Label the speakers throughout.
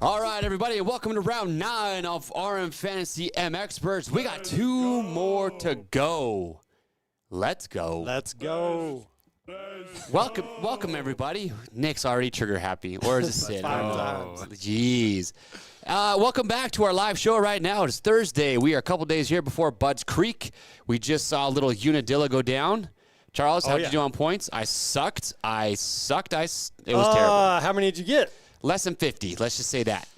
Speaker 1: All right, everybody, welcome to round 9 of RM Fantasy MXperts. We got 2 more to go. Let's go.
Speaker 2: Let's go.
Speaker 1: Welcome, everybody. Nick's already trigger happy. Or is it Sid?
Speaker 2: Oh,
Speaker 1: jeez. Welcome back to our live show right now. It's Thursday. We are a couple days here before Budds Creek. We just saw a little Unadilla go down. Charles, how'd you do on points? I sucked. It was terrible.
Speaker 2: How many did you get?
Speaker 1: Less than 50. Let's just say that.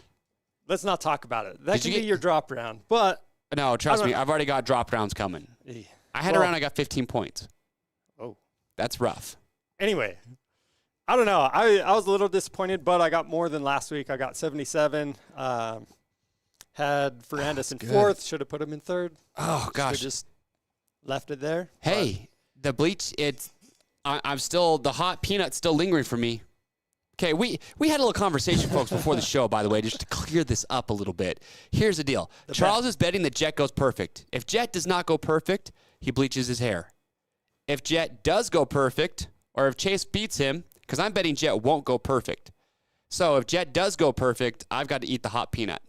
Speaker 2: Let's not talk about it. That could be your drop round. But
Speaker 1: no, trust me, I've already got drop rounds coming. I had a round I got 15 points.
Speaker 2: Oh.
Speaker 1: That's rough.
Speaker 2: Anyway, I don't know. I was a little disappointed, but I got more than last week. I got 77. Had Fernandez in 4th. Should have put him in 3rd.
Speaker 1: Oh, gosh.
Speaker 2: Just left it there.
Speaker 1: Hey, the bleach, I'm still, the hot peanut's still lingering for me. Okay, we had a little conversation, folks, before the show, by the way, just to clear this up a little bit. Here's the deal. Charles is betting that Jett goes perfect. If Jett does not go perfect, he bleaches his hair. If Jett does go perfect, or if Chase beats him, because I'm betting Jett won't go perfect. So if Jett does go perfect, I've got to eat the hot peanut.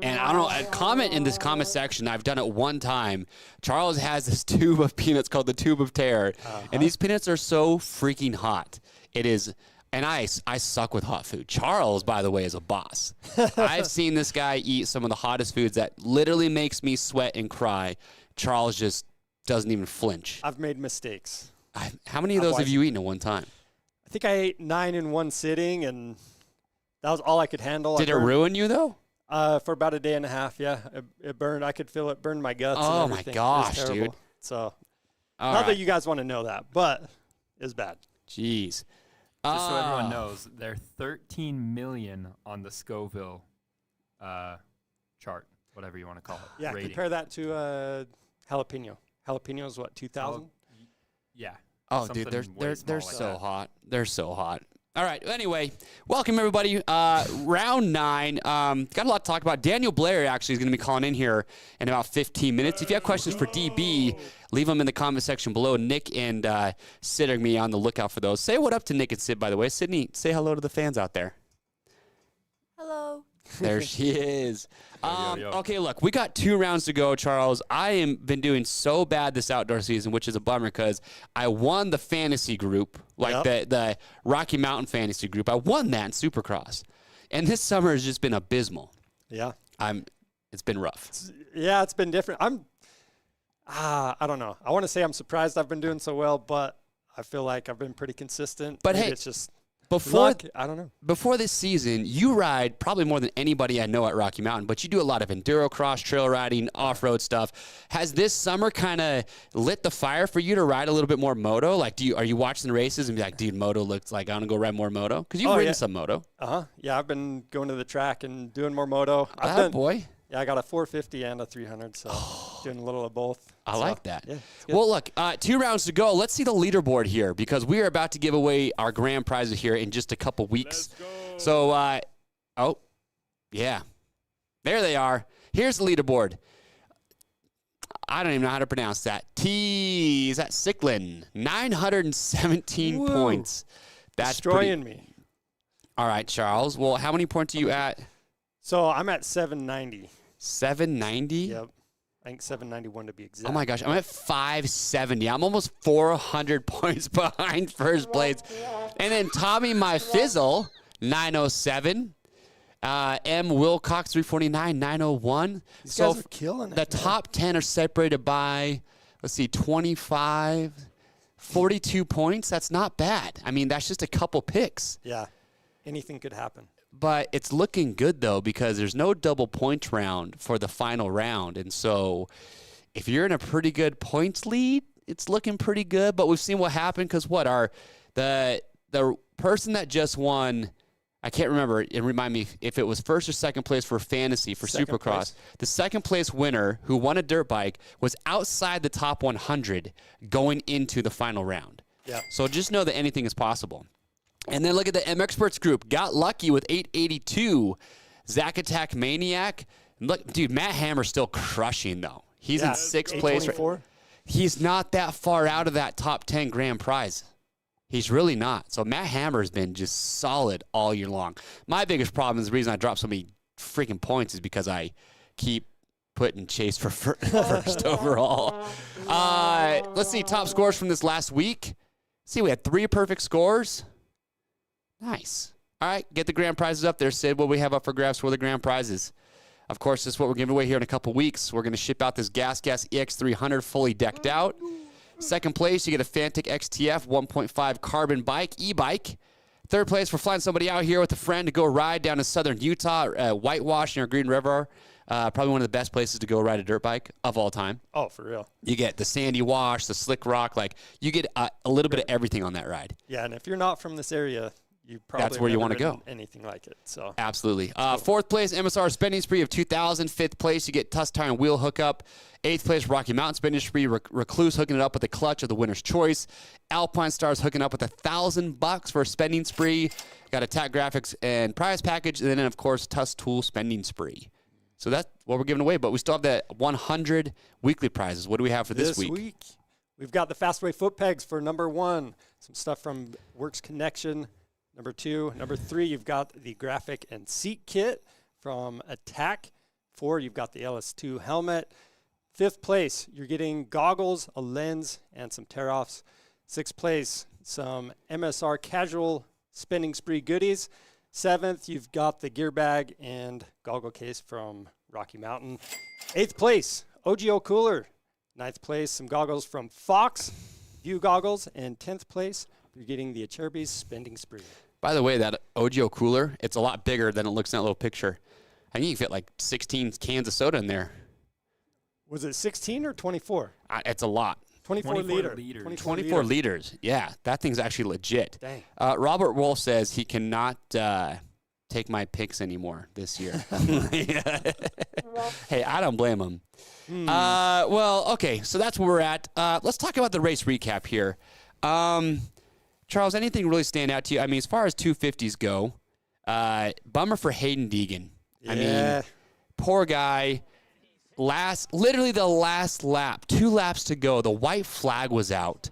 Speaker 1: And I don't know, a comment in this comment section, I've done it one time. Charles has this tube of peanuts called the Tube of Terror, and these peanuts are so freaking hot. It is, and I suck with hot food. Charles, by the way, is a boss. I've seen this guy eat some of the hottest foods that literally makes me sweat and cry. Charles just doesn't even flinch.
Speaker 2: I've made mistakes.
Speaker 1: How many of those have you eaten at one time?
Speaker 2: I think I ate 9 in one sitting, and that was all I could handle.
Speaker 1: Did it ruin you, though?
Speaker 2: For about a day and a half, yeah. It burned. I could feel it burn my guts.
Speaker 1: Oh,
Speaker 2: and
Speaker 1: my gosh, dude.
Speaker 2: So, not that you guys want to know that, but it's bad.
Speaker 1: Jeez.
Speaker 3: Just so everyone knows, they're 13 million on the Scoville chart, whatever you want to call it.
Speaker 2: Yeah,
Speaker 3: rating.
Speaker 2: compare that to jalapeno. Jalapeno is what, 2,000?
Speaker 3: Yeah.
Speaker 1: Oh, dude, they're so hot. They're so hot. All right. Anyway, welcome everybody. Round 9. Got a lot to talk about. Daniel Blair actually is going to be calling in here in about 15 minutes. If you have questions for DB, leave them in the comment section below. Nick and Sid are going to be on the lookout for those. Say what up to Nick and Sid, by the way. Sydney, say hello to the fans out there.
Speaker 4: Hello.
Speaker 1: There she is.
Speaker 3: Yo.
Speaker 1: Okay, look, we got 2 rounds to go, Charles. I am been doing so bad this outdoor season, which is a bummer because I won the fantasy group, like the Rocky Mountain Fantasy group. I won that in Supercross. And this summer has just been abysmal.
Speaker 2: Yeah.
Speaker 1: It's been rough.
Speaker 2: It's been different. I don't know. I want to say I'm surprised I've been doing so well, but I feel like I've been pretty consistent.
Speaker 1: But
Speaker 2: Maybe
Speaker 1: hey,
Speaker 2: it's just I don't know.
Speaker 1: Before this season, you ride probably more than anybody I know at Rocky Mountain, but you do a lot of enduro cross, trail riding, off-road stuff. Has this summer kind of lit the fire for you to ride a little bit more moto? Like, are you watching the races and be like, dude, moto looks like I want to go ride more moto? Because you've ridden some moto.
Speaker 2: Yeah, I've been going to the track and doing more moto.
Speaker 1: Boy.
Speaker 2: Yeah, I got a 450 and a 300, so doing a little of both.
Speaker 1: I like that.
Speaker 2: Yeah,
Speaker 1: well, look, 2 rounds to go. Let's see the leaderboard here because we are about to give away our grand prizes here in just a couple weeks. So, yeah. There they are. Here's the leaderboard. I don't even know how to pronounce that. Is that Sicklin? 917 points. That's
Speaker 2: destroying me.
Speaker 1: All right, Charles. Well, how many points are you at?
Speaker 2: So I'm at 790.
Speaker 1: 790?
Speaker 2: Yep. I think 791 to be exact.
Speaker 1: Oh, my gosh. I'm at 570. I'm almost 400 points behind first place. And then Tommy My Fizzle, 907. M. Wilcox, 349, 901.
Speaker 2: These guys are killing it.
Speaker 1: The top 10 are separated by, 25, 42 points. That's not bad. I mean, that's just a couple picks.
Speaker 2: Yeah. Anything could happen.
Speaker 1: But it's looking good, though, because there's no double points round for the final round. And so if you're in a pretty good points lead, it's looking pretty good. But we've seen what happened because the person that just won, I can't remember, and remind me if it was first or second place for fantasy for
Speaker 2: Second
Speaker 1: Supercross.
Speaker 2: place.
Speaker 1: The second place winner who won a dirt bike was outside the top 100 going into the final round.
Speaker 2: Yeah.
Speaker 1: So just know that anything is possible. And then look at the MXperts group. Got lucky with 882. Zach Attack Maniac. Look, dude, Matt Hammer's still crushing, though. He's in 6th place.
Speaker 2: 824.
Speaker 1: He's not that far out of that top 10 grand prize. He's really not. So Matt Hammer's been just solid all year long. My biggest problem is the reason I dropped so many freaking points is because I keep putting Chase for first overall. Let's see top scores from this last week. See, we had 3 perfect scores. Nice. All right, get the grand prizes up there, Sid. What we have up for grabs for the grand prizes. Of course, this is what we're giving away here in a couple weeks. We're going to ship out this Gas EX300 fully decked out. Second place, you get a Fantic XTF 1.5 carbon bike, e-bike. Third place, we're flying somebody out here with a friend to go ride down to southern Utah, whitewash near Green River. Probably one of the best places to go ride a dirt bike of all time.
Speaker 2: Oh, for real.
Speaker 1: You get the sandy wash, the slick rock. Like, you get a little bit of everything on that ride.
Speaker 2: Yeah, and if you're not from this area, you probably
Speaker 1: that's where you want to go.
Speaker 2: Anything like it. So
Speaker 1: absolutely. Fourth place, MSR spending spree of 2,000. Fifth place, you get Tusk Tire and Wheel hookup. Eighth place, Rocky Mountain spending spree. Recluse hooking it up with the clutch of the winner's choice. Alpine Stars hooking up with $1,000 for a spending spree. Got Attack Graphics and prize package, and then of course Tusk Tool spending spree. So that's what we're giving away. But we still have the 100 weekly prizes. What do we have for this week?
Speaker 2: We've got the Fastway foot pegs for number 1. Some stuff from Works Connection. Number 2. Number 3, you've got the graphic and seat kit from Attack. 4, you've got the LS2 helmet. 5th place, you're getting goggles, a lens, and some tear-offs. 6th place, some MSR casual spending spree goodies. 7th, you've got the gear bag and goggle case from Rocky Mountain. 8th place, OGO cooler. 9th place, some goggles from Fox, View goggles. And 10th place, you're getting the Acherbys spending spree.
Speaker 1: By the way, that OGO cooler, it's a lot bigger than it looks in that little picture. I think you can fit like 16 cans of soda in there.
Speaker 2: Was it 16 or 24?
Speaker 1: It's a lot.
Speaker 2: 24 liters.
Speaker 1: 24 liters. Yeah, that thing's actually legit.
Speaker 2: Dang.
Speaker 1: Robert Wolf says he cannot take my picks anymore this year. Hey, I don't blame him. Well, okay, so that's where we're at. Let's talk about the race recap here. Charles, anything really stand out to you? I mean, as far as 250s go, bummer for Hayden Deegan.
Speaker 2: Yeah.
Speaker 1: I mean, poor guy. Literally the last lap, 2 laps to go, the white flag was out,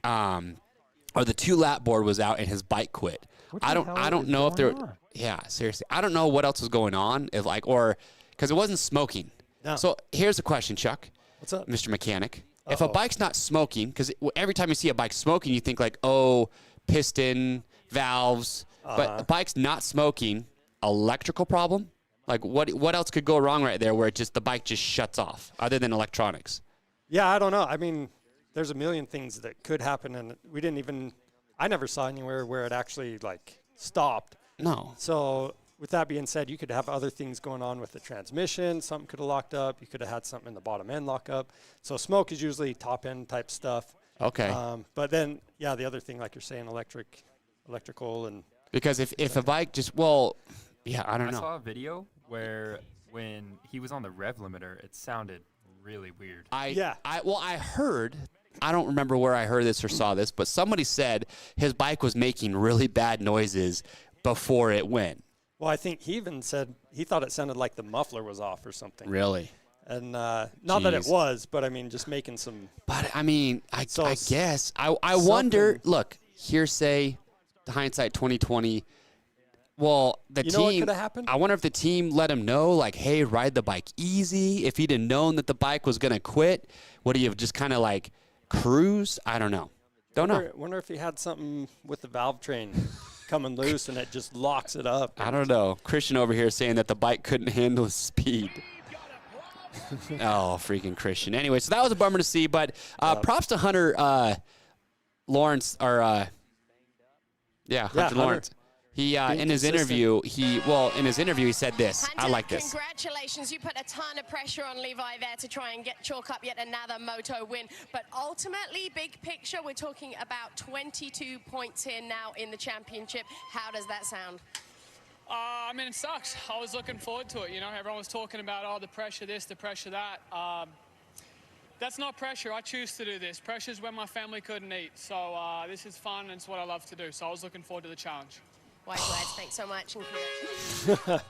Speaker 1: or the 2-lap board was out, and his bike quit. I don't know if there. Yeah, seriously, I don't know what else was going on, because it wasn't smoking.
Speaker 2: No.
Speaker 1: So here's the question, Chuck.
Speaker 2: What's up,
Speaker 1: Mr. Mechanic? If a bike's not smoking, because every time you see a bike smoking, you think like, oh, piston, valves, but the bike's not smoking, electrical problem? Like, what else could go wrong right there where the bike just shuts off, other than electronics?
Speaker 2: Yeah, I don't know. I mean, there's a million things that could happen, and we didn't even I never saw anywhere where it actually like stopped.
Speaker 1: No.
Speaker 2: So with that being said, you could have other things going on with the transmission. Something could have locked up. You could have had something in the bottom end lock up. So smoke is usually top end type stuff.
Speaker 1: Okay.
Speaker 2: But then, yeah, the other thing, like you're saying, electrical and.
Speaker 1: Because if a bike just, yeah, I don't know.
Speaker 3: I saw a video where when he was on the rev limiter, it sounded really weird.
Speaker 1: I heard, I don't remember where I heard this or saw this, but somebody said his bike was making really bad noises before it went.
Speaker 2: Well, I think he even said he thought it sounded like the muffler was off or something.
Speaker 1: Really?
Speaker 2: And not that it was, but I mean, just making some.
Speaker 1: But I mean, I guess I
Speaker 2: something.
Speaker 1: wonder. Look, hearsay, hindsight 2020. Well, the
Speaker 2: You
Speaker 1: team.
Speaker 2: know what could have happened?
Speaker 1: I wonder if the team let him know, like, hey, ride the bike easy. If he'd have known that the bike was gonna quit, would he have just kind of like cruised? I don't know. Don't know.
Speaker 2: Wonder if he had something with the valve train coming loose and it just locks it up.
Speaker 1: I don't know. Christian over here saying that the bike couldn't handle his speed. Oh, freaking Christian. Anyway, so that was a bummer to see, but props to Hunter Lawrence, or Hunter Lawrence. He in his interview, he said this.
Speaker 5: Hunter,
Speaker 1: I like this.
Speaker 5: Congratulations. You put a ton of pressure on Levi there to try and chalk up yet another moto win. But ultimately, big picture, we're talking about 22 points here now in the championship. How does that sound?
Speaker 6: I mean, it sucks. I was looking forward to it. You know, everyone was talking about, oh, the pressure this, the pressure that. That's not pressure. I choose to do this. Pressure's when my family couldn't eat. So this is fun, and it's what I love to do. So I was looking forward to the challenge.
Speaker 5: Wise words. Thanks so much. And congratulations.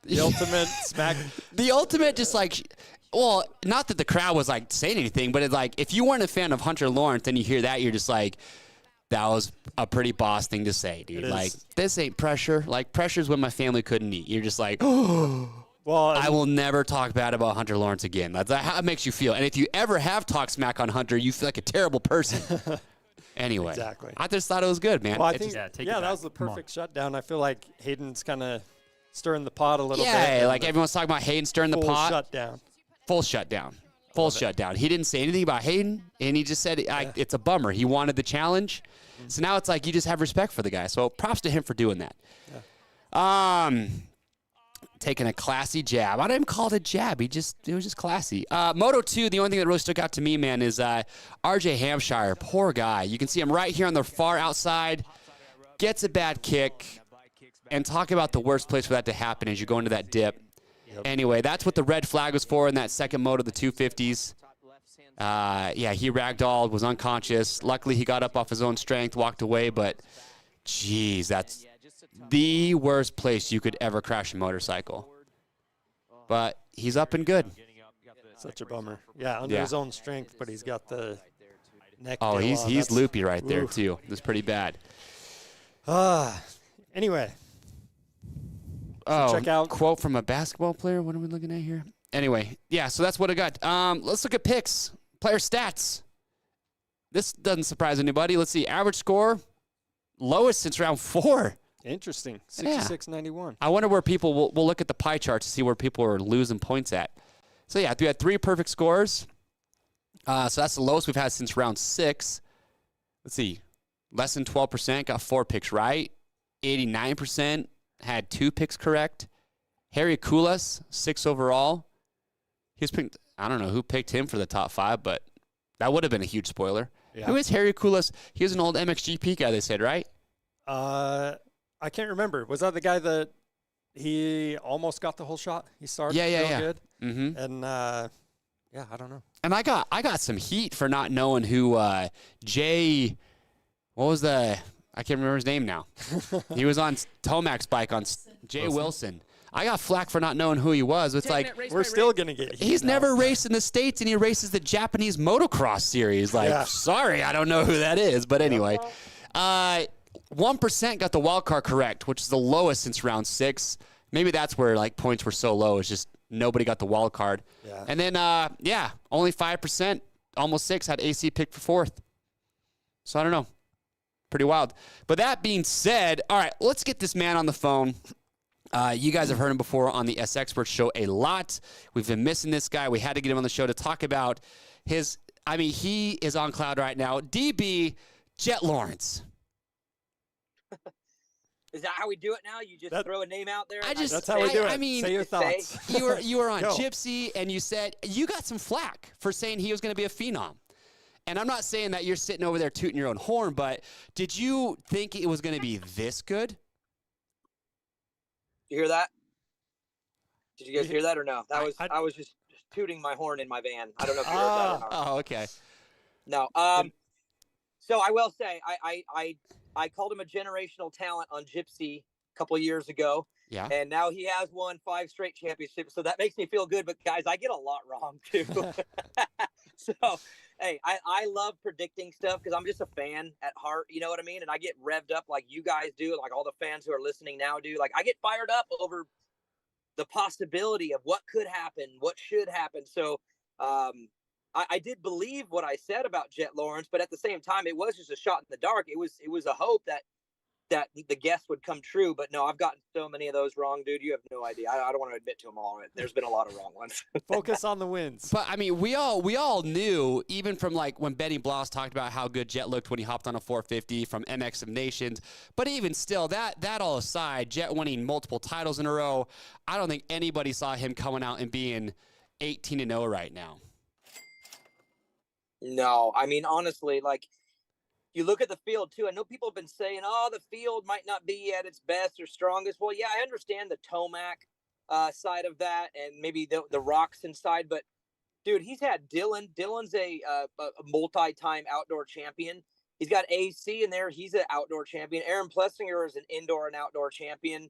Speaker 2: The ultimate smack.
Speaker 1: The ultimate, just like, well, not that the crowd was like saying anything, but it's like if you weren't a fan of Hunter Lawrence and you hear that, you're just like, that was a pretty boss thing to say, dude. Like, this ain't pressure. Like, pressure's when my family couldn't eat. You're just like, oh.
Speaker 2: Well,
Speaker 1: I will never talk bad about Hunter Lawrence again. That's how it makes you feel. And if you ever have talked smack on Hunter, you feel like a terrible person. Anyway,
Speaker 2: Exactly.
Speaker 1: I just thought it was good, man.
Speaker 2: Well, I
Speaker 1: It
Speaker 2: think,
Speaker 1: just-
Speaker 2: that was the perfect shutdown. I feel like Hayden's kind of stirring the pot a little bit.
Speaker 1: yeah, like everyone's talking about Hayden stirring the
Speaker 2: full
Speaker 1: pot.
Speaker 2: shutdown.
Speaker 1: Full shutdown. Full shutdown. He didn't say anything about Hayden, and he just said it's a bummer. He wanted the challenge. So now it's like you just have respect for the guy. So props to him for doing that. Yeah. Taking a classy jab. I didn't even call it a jab. It was just classy. Moto 2, the only thing that really stuck out to me, man, is RJ Hampshire. Poor guy. You can see him right here on the far outside. Gets a bad kick. And talk about the worst place for that to happen as you go into that dip. Yep. Anyway, that's what the red flag was for in that second moto, the 250s. He ragdolled, was unconscious. Luckily, he got up off his own strength, walked away. But, geez, that's the worst place you could ever crash a motorcycle. But he's up and good.
Speaker 2: Such a bummer. Yeah, under his own strength, but he's got the neck.
Speaker 1: Oh,
Speaker 2: deal
Speaker 1: he's
Speaker 2: on.
Speaker 1: he's loopy right there,
Speaker 2: Oof.
Speaker 1: too. That's pretty bad.
Speaker 2: Anyway.
Speaker 1: Oh,
Speaker 2: check out
Speaker 1: quote from a basketball player. What are we looking at here? Anyway, yeah, so that's what I got. Let's look at picks. Player stats. This doesn't surprise anybody. Let's see. Average score, lowest since round 4.
Speaker 2: Interesting. 66.91.
Speaker 1: I wonder where people will look at the pie chart to see where people are losing points at. So, yeah, we had 3 perfect scores. So that's the lowest we've had since round 6. Let's see. Less than 12% got 4 picks right. 89% had 2 picks correct. Harry Kulas, 6 overall. He was picked. I don't know who picked him for the top 5, but that would have been a huge spoiler. Yeah. Who is Harry Kulas? He was an old MXGP guy, they said, right?
Speaker 2: I can't remember. Was that the guy that he almost got the whole shot? He started real good.
Speaker 1: Mm-hmm.
Speaker 2: And, I don't know.
Speaker 1: And I got some heat for not knowing who Jay, what was I can't remember his name now. He was on Tomac's bike on Jay Wilson. I got flack for not knowing who he was. It's like,
Speaker 2: we're still going to get heat
Speaker 1: he's
Speaker 2: now.
Speaker 1: never raced in the States, and he races the Japanese motocross series. Like, sorry, I don't know who that is. But anyway, 1% got the wild card correct, which is the lowest since round 6. Maybe that's where, like, points were so low. It's just nobody got the wild card. Yeah. And then, only 5%, almost 6, had AC picked for 4th. So I don't know. Pretty wild. But that being said, all right, let's get this man on the phone. You guys have heard him before on the SXperts show a lot. We've been missing this guy. We had to get him on the show to talk about he is on cloud right now. DB, Jett Lawrence.
Speaker 7: Is that how we do it now? You just throw a name out there?
Speaker 2: That's how we do it.
Speaker 1: I mean,
Speaker 2: say your thoughts.
Speaker 1: You were on
Speaker 2: Go.
Speaker 1: Gypsy, and you said you got some flack for saying he was going to be a phenom. And I'm not saying that you're sitting over there tooting your own horn, but did you think it was going to be this good?
Speaker 7: You hear that? Did you guys hear that or no? I was just tooting my horn in my van. I don't know if you heard that or not.
Speaker 1: Oh, okay.
Speaker 7: No. So I will say I called him a generational talent on Gypsy a couple of years ago.
Speaker 1: Yeah.
Speaker 7: And now he has won 5 straight championships. So that makes me feel good. But guys, I get a lot wrong too. So, hey, I love predicting stuff because I'm just a fan at heart. You know what I mean? And I get revved up like you guys do, like all the fans who are listening now do. Like I get fired up over the possibility of what could happen, what should happen. So I did believe what I said about Jett Lawrence, but at the same time, it was just a shot in the dark. It was a hope that the guess would come true. But no, I've gotten so many of those wrong, dude. You have no idea. I don't want to admit to them all. There's been a lot of wrong ones.
Speaker 2: Focus on the wins.
Speaker 1: But I mean, we all knew, even from like when Benny Blouse talked about how good Jett looked when he hopped on a 450 from MX of Nations. But even still, that all aside, Jett winning multiple titles in a row, I don't think anybody saw him coming out and being 18-0 right now.
Speaker 7: No, I mean, honestly, like you look at the field too. I know people have been saying, oh, the field might not be at its best or strongest. Well, yeah, I understand the Tomac side of that and maybe the Roxon side, but dude, he's had Dylan. Dylan's a multi-time outdoor champion. He's got AC in there. He's an outdoor champion. Aaron Plessinger is an indoor and outdoor champion.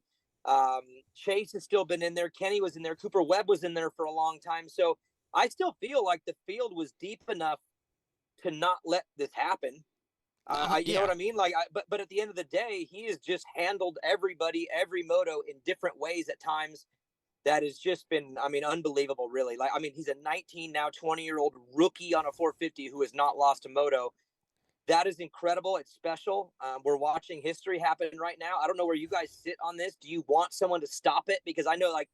Speaker 7: Chase has still been in there. Kenny was in there. Cooper Webb was in there for a long time. So I still feel like the field was deep enough to not let this happen. You know what I mean? Like, but at the end of the day, he has just handled everybody, every moto in different ways at times. That has just been, I mean, unbelievable, really. Like, I mean, he's a 19, now 20-year-old rookie on a 450 who has not lost a moto. That is incredible. It's special. We're watching history happen right now. I don't know where you guys sit on this. Do you want someone to stop it? Because I know, like,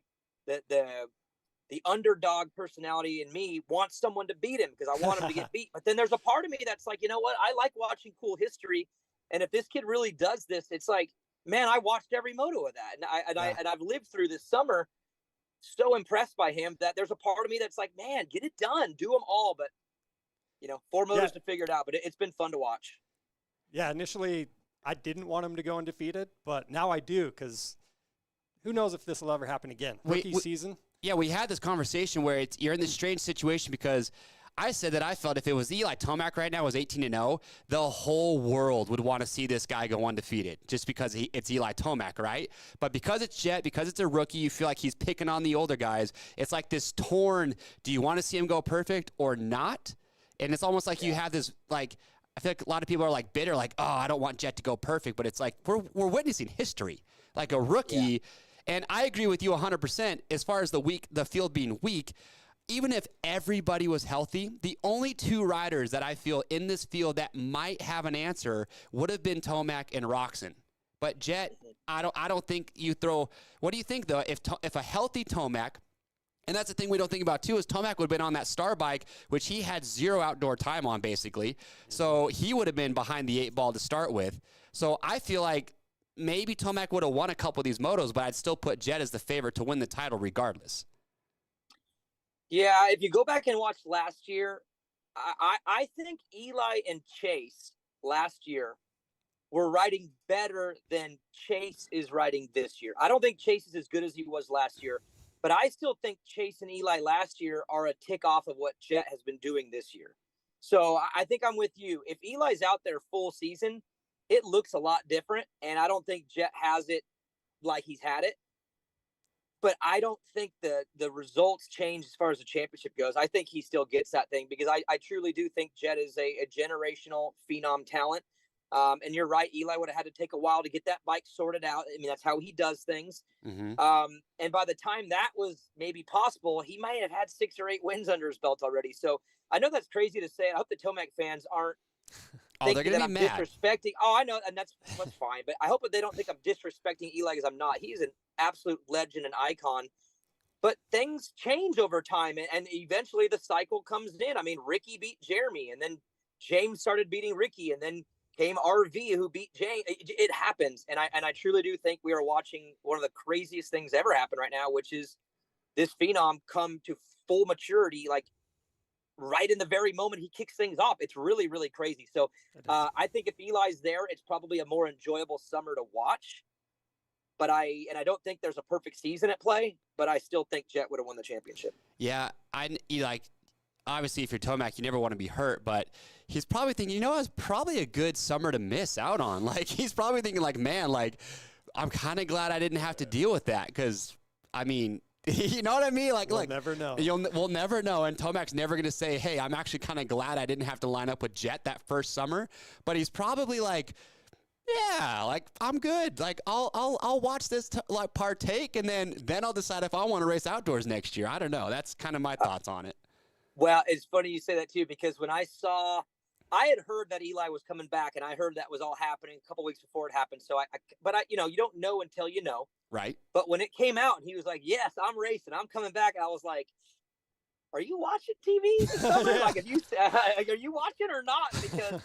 Speaker 7: the underdog personality in me wants someone to beat him because I want him to get beat. But then there's a part of me that's like, you know what? I like watching cool history. And if this kid really does this, it's like, man, I watched every moto of that. And I've lived through this summer so impressed by him that there's a part of me that's like, man, get it done. Do them all. But, 4 motos to figure it out. But it's been fun to watch.
Speaker 2: Yeah, initially I didn't want him to go undefeated, but now I do because who knows if this will ever happen again. Rookie season.
Speaker 1: Yeah, we had this conversation where you're in this strange situation because I said that I felt if it was Eli Tomac right now was 18-0, the whole world would want to see this guy go undefeated just because it's Eli Tomac, right? But because it's Jett, because it's a rookie, you feel like he's picking on the older guys. It's like this torn, do you want to see him go perfect or not? And it's almost like you have this, like, I feel like a lot of people are like bitter, like, oh, I don't want Jett to go perfect. But it's like we're witnessing history. Like a rookie. Yeah. And I agree with you 100% as far as the field being weak. Even if everybody was healthy, the only 2 riders that I feel in this field that might have an answer would have been Tomac and Roxon. But Jett, I don't think you throw. What do you think though? If a healthy Tomac, and that's the thing we don't think about too, is Tomac would have been on that star bike, which he had 0 outdoor time on basically. So he would have been behind the 8 ball to start with. So I feel like maybe Tomac would have won a couple of these motos, but I'd still put Jett as the favorite to win the title regardless.
Speaker 7: Yeah, if you go back and watch last year, I think Eli and Chase last year were riding better than Chase is riding this year. I don't think Chase is as good as he was last year, but I still think Chase and Eli last year are a tick off of what Jett has been doing this year. So I think I'm with you. If Eli's out there full season, it looks a lot different, and I don't think Jett has it like he's had it. But I don't think the results change as far as the championship goes. I think he still gets that thing because I truly do think Jett is a generational phenom talent. And you're right, Eli would have had to take a while to get that bike sorted out. I mean, that's how he does things. Mm-hmm. And by the time that was maybe possible, he might have had 6 or 8 wins under his belt already. So I know that's crazy to say. I hope the Tomac fans aren't
Speaker 1: they're going to be mad.
Speaker 7: Disrespecting. Oh, I know, and that's fine. But I hope that they don't think I'm disrespecting Eli because I'm not. He's an absolute legend and icon. But things change over time, and eventually the cycle comes in. I mean, Ricky beat Jeremy, and then James started beating Ricky, and then came RV who beat Jane. It happens. And I truly do think we are watching one of the craziest things ever happen right now, which is this phenom come to full maturity, like right in the very moment he kicks things off. It's really, really crazy. So I think if Eli's there, it's probably a more enjoyable summer to watch. But I don't think there's a perfect season at play, but I still think Jett would have won the championship.
Speaker 1: Yeah, obviously, if you're Tomac, you never want to be hurt, but he's probably thinking, it's probably a good summer to miss out on. Like, he's probably thinking, like, man, like, I'm kind of glad I didn't have to deal with that because, I mean, you know what I mean? Like,
Speaker 2: we'll never know.
Speaker 1: We'll never know, and Tomac's never going to say, hey, I'm actually kind of glad I didn't have to line up with Jett that first summer, but he's probably like, yeah, like, I'm good. Like, I'll watch this partake, and then I'll decide if I want to race outdoors next year. I don't know. That's kind of my thoughts on it.
Speaker 7: Well, it's funny you say that too, because when I had heard that Eli was coming back, and I heard that was all happening a couple weeks before it happened. So but you don't know until you know.
Speaker 1: Right.
Speaker 7: But when it came out and he was like, yes, I'm racing, I'm coming back. I was like, are you watching TV this summer? Like, are you watching or not? Because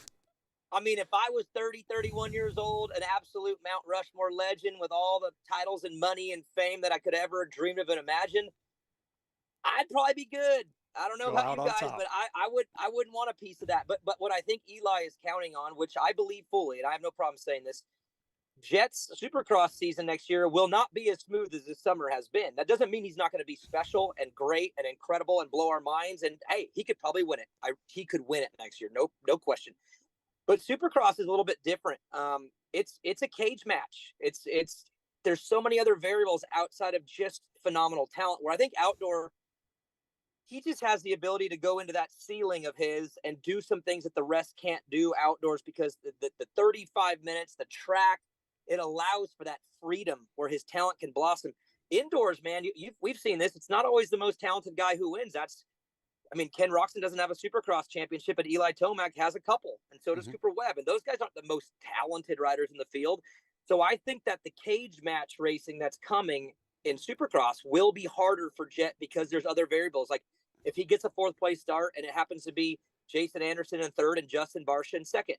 Speaker 7: I mean, if I was 30, 31 years old, an absolute Mount Rushmore legend with all the titles and money and fame that I could ever dream of and imagine, I'd probably be good. I don't know about you guys, but I wouldn't want a piece of that. But what I think Eli is counting on, which I believe fully, and I have no problem saying this, Jett's Supercross season next year will not be as smooth as this summer has been. That doesn't mean he's not going to be special and great and incredible and blow our minds. And hey, he could probably win it. He could win it next year, no question. But Supercross is a little bit different. It's a cage match. There's so many other variables outside of just phenomenal talent. Where I think outdoor, he just has the ability to go into that ceiling of his and do some things that the rest can't do outdoors, because the 35 minutes, the track, it allows for that freedom where his talent can blossom. Indoors, man, we've seen this. It's not always the most talented guy who wins. Ken Roxon doesn't have a Supercross championship, but Eli Tomac has a couple, and so does Cooper Webb. And those guys aren't the most talented riders in the field. So I think that the cage match racing that's coming in Supercross will be harder for Jett because there's other variables. Like if he gets a fourth place start and it happens to be Jason Anderson in third and Justin Barsha in second,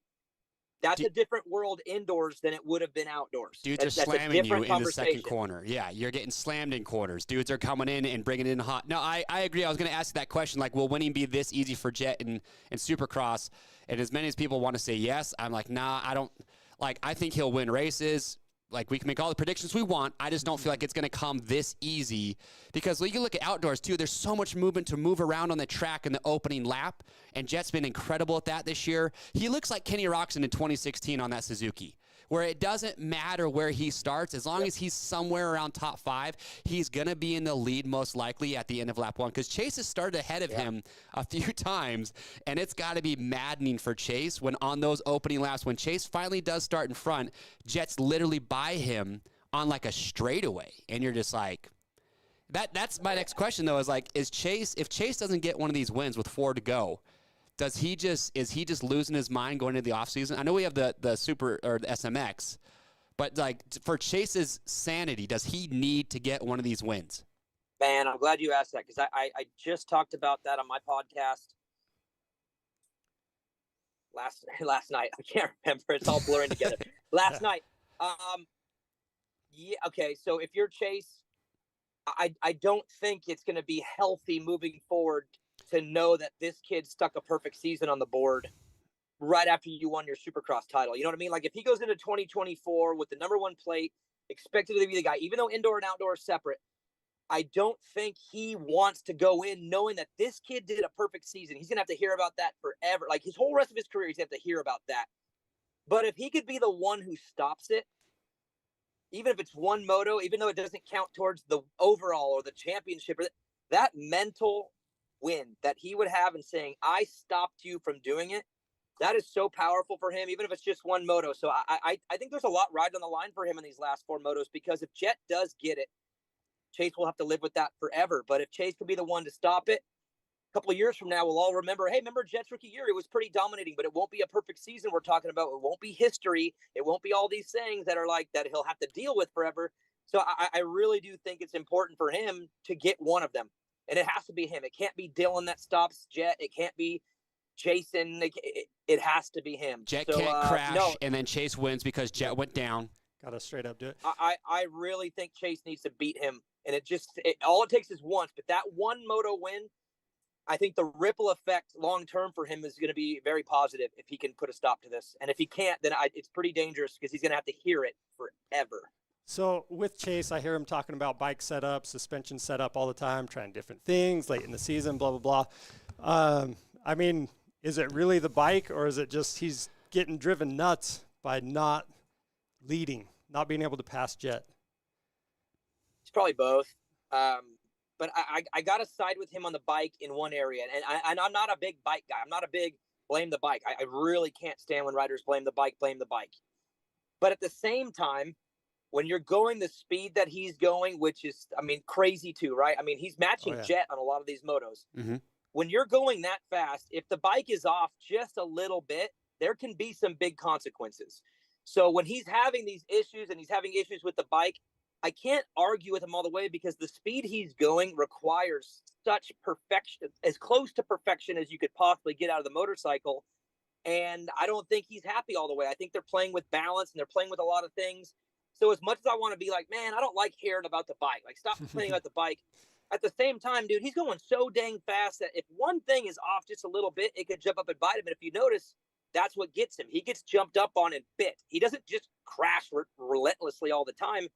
Speaker 7: that's a different world indoors than it would have been outdoors.
Speaker 1: Dudes are slamming you in the second corner. Yeah, you're getting slammed in corners. Dudes are coming in and bringing it in hot. No, I agree. I was going to ask you that question, like, will winning be this easy for Jett in Supercross? And as many as people want to say yes, I'm like, nah, I don't. Like, I think he'll win races. Like, we can make all the predictions we want. I just don't feel like it's going to come this easy, because you can look at outdoors, too. There's so much movement to move around on the track in the opening lap, and Jett's been incredible at that this year. He looks like Kenny Roxon in 2016 on that Suzuki, where it doesn't matter where he starts. As long as he's somewhere around top 5, he's going to be in the lead most likely at the end of lap 1, because Chase has started ahead of him a few times, and it's got to be maddening for Chase when on those opening laps, when Chase finally does start in front, Jett's literally by him on like a straightaway, and you're just like, that's my next question, though, is like, if Chase doesn't get one of these wins with 4 to go, is he just losing his mind going into the offseason? I know we have the Super or the SMX, but like for Chase's sanity, does he need to get one of these wins?
Speaker 7: Man, I'm glad you asked that, because I just talked about that on my podcast last night. I can't remember. It's all blurring together. Last night. Yeah. Okay. So if you're Chase, I don't think it's going to be healthy moving forward to know that this kid stuck a perfect season on the board right after you won your Supercross title. You know what I mean? Like if he goes into 2024 with the number 1 plate, expected to be the guy, even though indoor and outdoor are separate, I don't think he wants to go in knowing that this kid did a perfect season. He's going to have to hear about that forever. Like his whole rest of his career, he's going to have to hear about that. But if he could be the one who stops it, even if it's one moto, even though it doesn't count towards the overall or the championship, that mental win that he would have in saying, I stopped you from doing it, that is so powerful for him, even if it's just one moto. So I think there's a lot riding on the line for him in these last 4 motos, because if Jett does get it, Chase will have to live with that forever. But if Chase can be the one to stop it, a couple of years from now, we'll all remember, hey, remember Jett's rookie year? It was pretty dominating, but it won't be a perfect season we're talking about. It won't be history. It won't be all these things that are like that he'll have to deal with forever. So I really do think it's important for him to get one of them. And it has to be him. It can't be Dylan that stops Jett. It can't be Jason, it has to be him.
Speaker 1: Jett
Speaker 7: So,
Speaker 1: can't crash,
Speaker 7: no,
Speaker 1: and then Chase wins because Jett went down.
Speaker 2: Got to straight up do it.
Speaker 7: I really think Chase needs to beat him. And all it takes is once. But that one moto win, I think the ripple effect long-term for him is going to be very positive if he can put a stop to this. And if he can't, then it's pretty dangerous because he's going to have to hear it forever.
Speaker 2: So with Chase, I hear him talking about bike setup, suspension setup all the time, trying different things late in the season, blah, blah, blah. I mean, is it really the bike, or is it just he's getting driven nuts by not leading, not being able to pass Jett?
Speaker 7: It's probably both. But I got to side with him on the bike in one area. And I'm not a big bike guy. I'm not a big blame the bike. I really can't stand when riders blame the bike. But at the same time, when you're going the speed that he's going, which is, I mean, crazy too, right? I mean, he's matching Jett on a lot of these motos.
Speaker 1: Mm-hmm.
Speaker 7: When you're going that fast, if the bike is off just a little bit, there can be some big consequences. So when he's having these issues and he's having issues with the bike, I can't argue with him all the way because the speed he's going requires such perfection, as close to perfection as you could possibly get out of the motorcycle. And I don't think he's happy all the way. I think they're playing with balance and they're playing with a lot of things. So as much as I want to be like, man, I don't like hearing about the bike, like stop complaining about the bike. At the same time, dude, he's going so dang fast that if one thing is off just a little bit, it could jump up and bite him. And if you notice, that's what gets him. He gets jumped up on and bit. He doesn't just crash relentlessly all the time.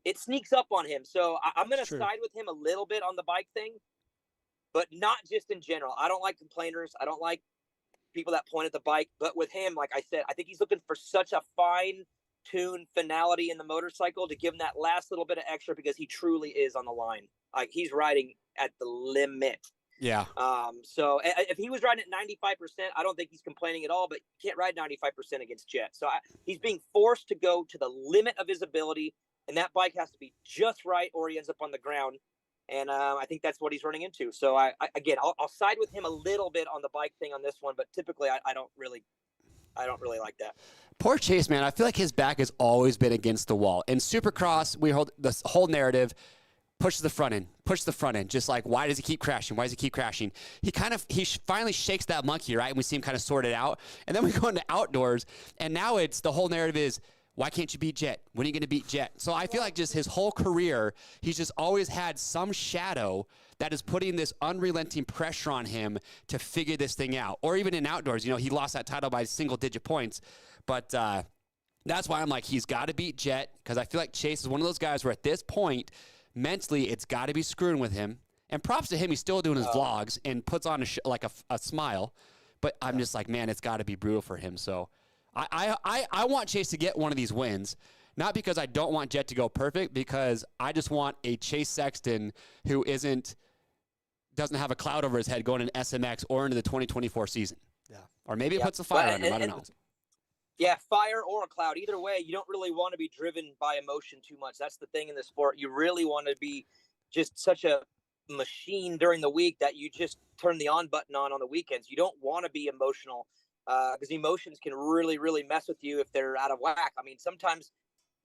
Speaker 7: It sneaks up on him. So I'm going to side with him a little bit on the bike thing, but not just in general. I don't like complainers. I don't like people that point at the bike. But with him, like I said, I think he's looking for such a fine-tuned finality in the motorcycle to give him that last little bit of extra because he truly is on the line. Like he's riding at the limit.
Speaker 1: Yeah.
Speaker 7: So if he was riding at 95%, I don't think he's complaining at all, but you can't ride 95% against Jett. So he's being forced to go to the limit of his ability, and that bike has to be just right or he ends up on the ground. And I think that's what he's running into. So I'll side with him a little bit on the bike thing on this one, but typically I don't really like that.
Speaker 1: Poor Chase, man. I feel like his back has always been against the wall. In Supercross, we hold this whole narrative. Push the front end. Just like, why does he keep crashing? He finally shakes that monkey, right? And we see him kind of sort it out. And then we go into outdoors, and now it's the whole narrative is, why can't you beat Jett? When are you going to beat Jett? So I feel like just his whole career, he's just always had some shadow that is putting this unrelenting pressure on him to figure this thing out. Or even in outdoors, he lost that title by single-digit points. But that's why I'm like, he's got to beat Jett, because I feel like Chase is one of those guys where at this point, mentally, it's got to be screwing with him. And props to him, he's still doing his vlogs and puts on a smile. But I'm just like, man, it's got to be brutal for him. So I want Chase to get one of these wins, not because I don't want Jett to go perfect, because I just want a Chase Sexton who doesn't have a cloud over his head going into SMX or into the 2024 season. Yeah. Or maybe it puts a fire on him. I don't know.
Speaker 7: Yeah, fire or a cloud. Either way, you don't really want to be driven by emotion too much. That's the thing in the sport. You really want to be just such a machine during the week that you just turn the on button on the weekends. You don't want to be emotional because emotions can really, really mess with you if they're out of whack. I mean, sometimes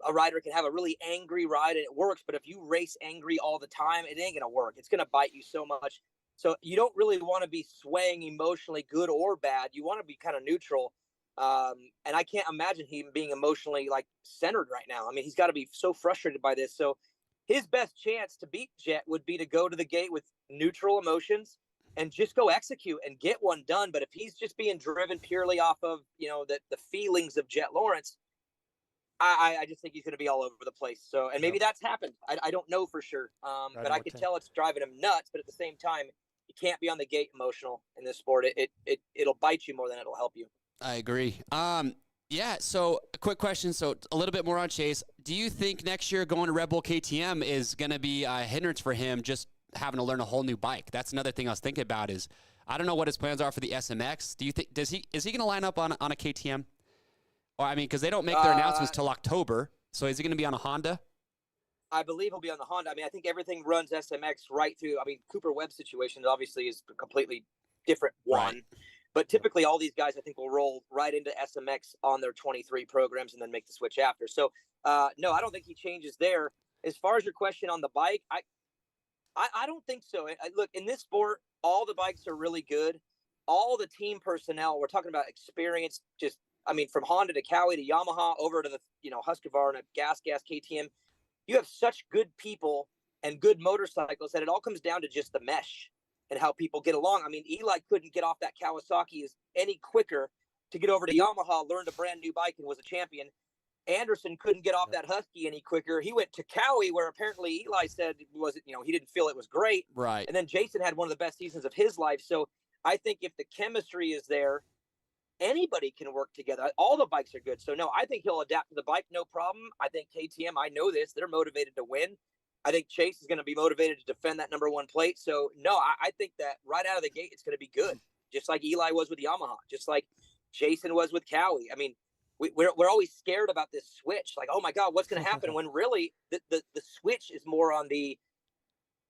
Speaker 7: a rider can have a really angry ride and it works, but if you race angry all the time, it ain't going to work. It's going to bite you so much. So you don't really want to be swaying emotionally, good or bad. You want to be kind of neutral. And I can't imagine him being emotionally centered right now. I mean, he's got to be so frustrated by this. So his best chance to beat Jett would be to go to the gate with neutral emotions and just go execute and get one done. But if he's just being driven purely off of, the feelings of Jett Lawrence, I just think he's going to be all over the place. So, and maybe that's happened. I don't know for sure. But I can tell it's driving him nuts. But at the same time, you can't be on the gate emotional in this sport. It'll bite you more than it'll help you.
Speaker 1: I agree. Yeah, so a quick question. So a little bit more on Chase. Do you think next year going to Red Bull KTM is going to be a hindrance for him just having to learn a whole new bike? That's another thing I was thinking about is I don't know what his plans are for the SMX. Do you think is he going to line up on a KTM? Or I mean, because they don't make their announcements till October. So is he going to be on a Honda?
Speaker 7: I believe he'll be on the Honda. I mean, I think everything runs SMX right through. I mean, Cooper Webb's situation obviously is a completely different one. Right. But typically all these guys, I think, will roll right into SMX on their 23 programs and then make the switch after. So, no, I don't think he changes there. As far as your question on the bike, I don't think so. Look, in this sport, all the bikes are really good. all the team personnel, we're talking about experience, just, I mean, from Honda to Cowie to Yamaha over to the, Husqvarna and Gas KTM, you have such good people and good motorcycles that it all comes down to just the mesh and how people get along. I mean, Eli couldn't get off that Kawasaki any quicker to get over to Yamaha, learned a brand new bike, and was a champion. Anderson couldn't get off that Husky any quicker. He went to Cowie, where apparently Eli said he didn't feel it was great.
Speaker 1: Right.
Speaker 7: And then Jason had one of the best seasons of his life. So I think if the chemistry is there, anybody can work together. All the bikes are good. So no, I think he'll adapt to the bike, no problem. I think KTM, I know this, they're motivated to win. I think Chase is going to be motivated to defend that number 1 plate. So no, I think that right out of the gate, it's going to be good. Just like Eli was with Yamaha, just like Jason was with Cowie. I mean, we're always scared about this switch. Like, oh my God, what's going to happen? When really the switch is more on the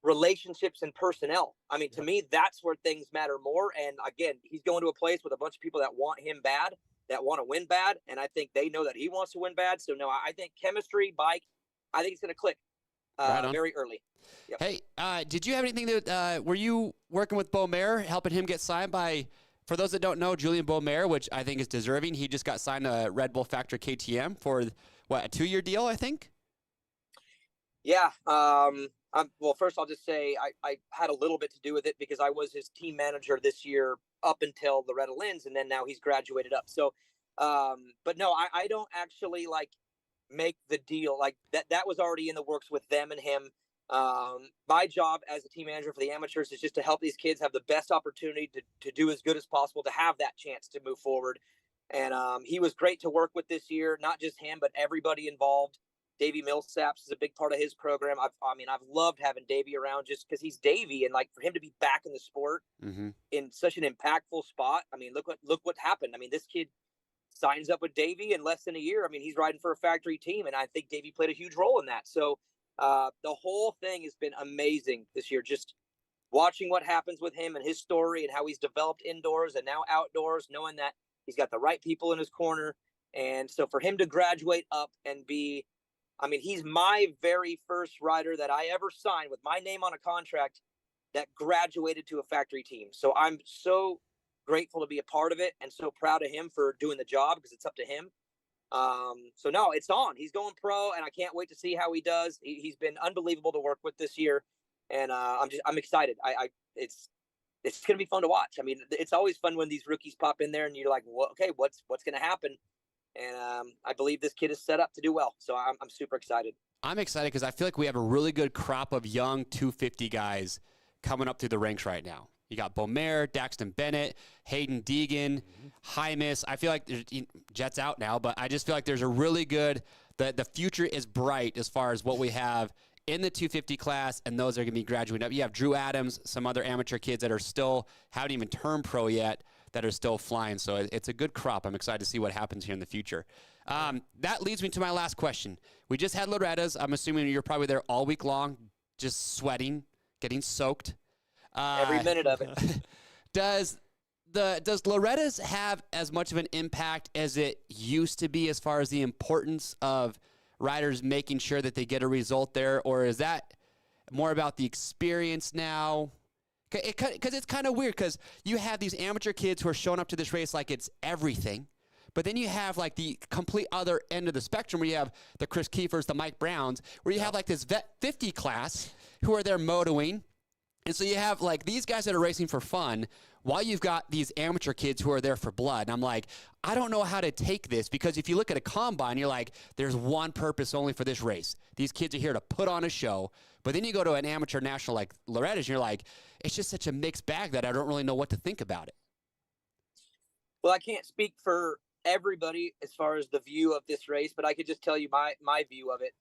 Speaker 7: relationships and personnel. I mean, to me, that's where things matter more. And again, he's going to a place with a bunch of people that want him bad, that want to win bad. And I think they know that he wants to win bad. So no, I think chemistry, bike, I think it's going to click very early. Yep.
Speaker 1: Hey, did you have anything that, were you working with Beaumer, helping him get signed by, for those that don't know, Julian Beaumer, which I think is deserving. He just got signed to Red Bull Factory KTM for, a 2-year deal, I think? Yeah.
Speaker 7: Well, first I'll just say I had a little bit to do with it because I was his team manager this year up until Loretta Lynn's, and then now he's graduated up. So, but no, I don't actually make the deal like that. That was already in the works with them and him. My job as a team manager for the amateurs is just to help these kids have the best opportunity to do as good as possible, to have that chance to move forward. And he was great to work with this year, not just him, but everybody involved. Davey Millsaps is a big part of his program. I've loved having Davey around just because he's Davey, and for him to be back in the sport in such an impactful spot. I mean, look what happened. I mean, this kid signs up with Davey in less than a year. I mean, he's riding for a factory team, and I think Davey played a huge role in that. So the whole thing has been amazing this year. Just watching what happens with him and his story and how he's developed indoors and now outdoors, knowing that he's got the right people in his corner. And so for him to graduate up and be, I mean, he's my very first rider that I ever signed with my name on a contract that graduated to a factory team. So I'm so grateful to be a part of it and so proud of him for doing the job because it's up to him. So no, it's on. He's going pro, and I can't wait to see how he does. He's been unbelievable to work with this year, and I'm excited. It's going to be fun to watch. I mean, it's always fun when these rookies pop in there, and you're like, well, okay, what's going to happen? And I believe this kid is set up to do well. So I'm super excited.
Speaker 1: I'm excited because I feel like we have a really good crop of young 250 guys coming up through the ranks right now. You got Beaumer, Daxton Bennett, Hayden Deegan, Hymus. I feel like Jett's out now, but I just feel like there's a really good the future is bright as far as what we have in the 250 class, and those are going to be graduating up. You have Drew Adams, some other amateur kids that are still haven't even turned pro yet that are still flying. So it's a good crop. I'm excited to see what happens here in the future. That leads me to my last question. We just had Loretta's. I'm assuming you're probably there all week long, just sweating, getting soaked.
Speaker 7: Every minute of it.
Speaker 1: Does Loretta's have as much of an impact as it used to be as far as the importance of riders making sure that they get a result there, or is that more about the experience now? Because it's kind of weird because you have these amateur kids who are showing up to this race like it's everything, but then you have the complete other end of the spectrum where you have the Chris Kiefers, the Mike Browns, where you have this vet 50 class who are there motoing. And so you have these guys that are racing for fun while you've got these amateur kids who are there for blood. And I'm like, I don't know how to take this because if you look at a combine, you're like, there's one purpose only for this race. These kids are here to put on a show. But then you go to an amateur national like Loretta's and you're like, it's just such a mixed bag that I don't really know what to think about it.
Speaker 7: Well, I can't speak for everybody as far as the view of this race, but I could just tell you my view of it.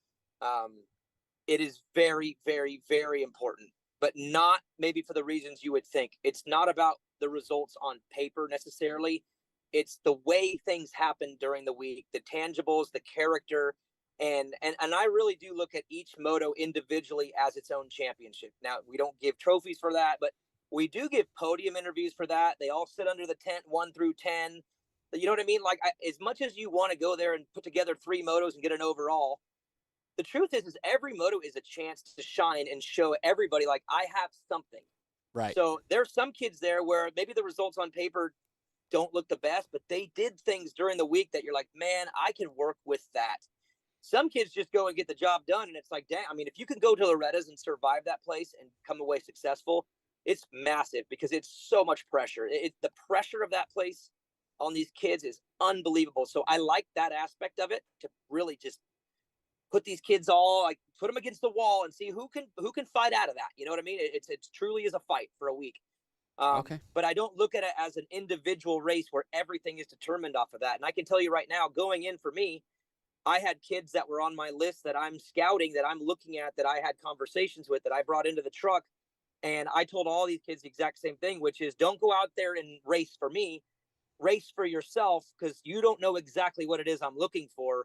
Speaker 7: It is very, very, very important, but not maybe for the reasons you would think. It's not about the results on paper necessarily. It's the way things happen during the week, the tangibles, the character. And I really do look at each moto individually as its own championship. Now, we don't give trophies for that, but we do give podium interviews for that. They all sit under the tent 1 through 10. You know what I mean? As much as you want to go there and put together 3 motos and get an overall, the truth is every moto is a chance to shine and show everybody I have something.
Speaker 1: Right.
Speaker 7: So there's some kids there where maybe the results on paper don't look the best, but they did things during the week that you're like, man, I can work with that. Some kids just go and get the job done. And it's like, damn, I mean, if you can go to Loretta's and survive that place and come away successful, it's massive because it's so much pressure. The pressure of that place on these kids is unbelievable. So I like that aspect of it, to really just put these kids all, like, put them against the wall and see who can fight out of that. You know what I mean? It truly is a fight for a week.
Speaker 1: Okay.
Speaker 7: But I don't look at it as an individual race where everything is determined off of that. And I can tell you right now, going in for me, I had kids that were on my list that I'm scouting, that I'm looking at, that I had conversations with, that I brought into the truck. And I told all these kids the exact same thing, which is, don't go out there and race for me, race for yourself, because you don't know exactly what it is I'm looking for.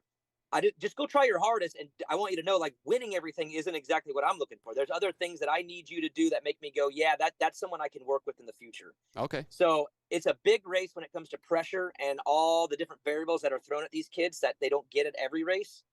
Speaker 7: Just go try your hardest. And I want you to know, like, winning everything isn't exactly what I'm looking for. There's other things that I need you to do that make me go, yeah, that's someone I can work with in the future.
Speaker 1: Okay.
Speaker 7: So it's a big race when it comes to pressure and all the different variables that are thrown at these kids that they don't get at every race.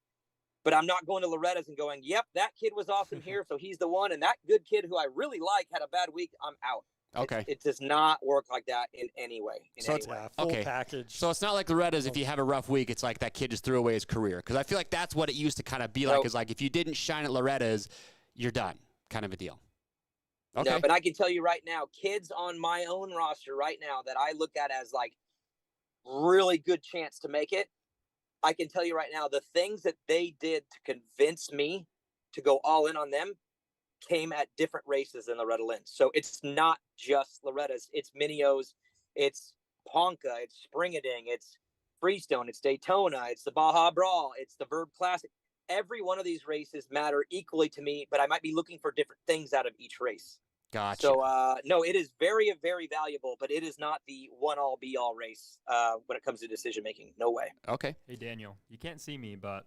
Speaker 7: But I'm not going to Loretta's and going, yep, that kid was awesome here, so he's the one. And that good kid who I really like had a bad week, I'm out.
Speaker 1: Okay.
Speaker 7: It does not work like that in any way.
Speaker 1: So it's
Speaker 2: Full package.
Speaker 1: So it's not like Loretta's. If you have a rough week, it's like that kid just threw away his career. Because I feel like that's what it used to kind of be like. Is like, if you didn't shine at Loretta's, you're done, kind of a deal. Okay.
Speaker 7: No, but I can tell you right now, kids on my own roster right now that I look at as like really good chance to make it, I can tell you right now, the things that they did to convince me to go all in on them came at different races than Loretta Lynn's. So it's not just Loretta's, it's Minio's, it's Ponca, it's Springading, it's Freestone, it's Daytona, it's the Baja Brawl, it's the Verb Classic. Every one of these races matter equally to me, but I might be looking for different things out of each race.
Speaker 1: Gotcha.
Speaker 7: So, no, it is very, very valuable, but it is not the one-all, be-all race when it comes to decision-making. No way.
Speaker 1: Okay.
Speaker 3: Hey, Daniel, you can't see me, but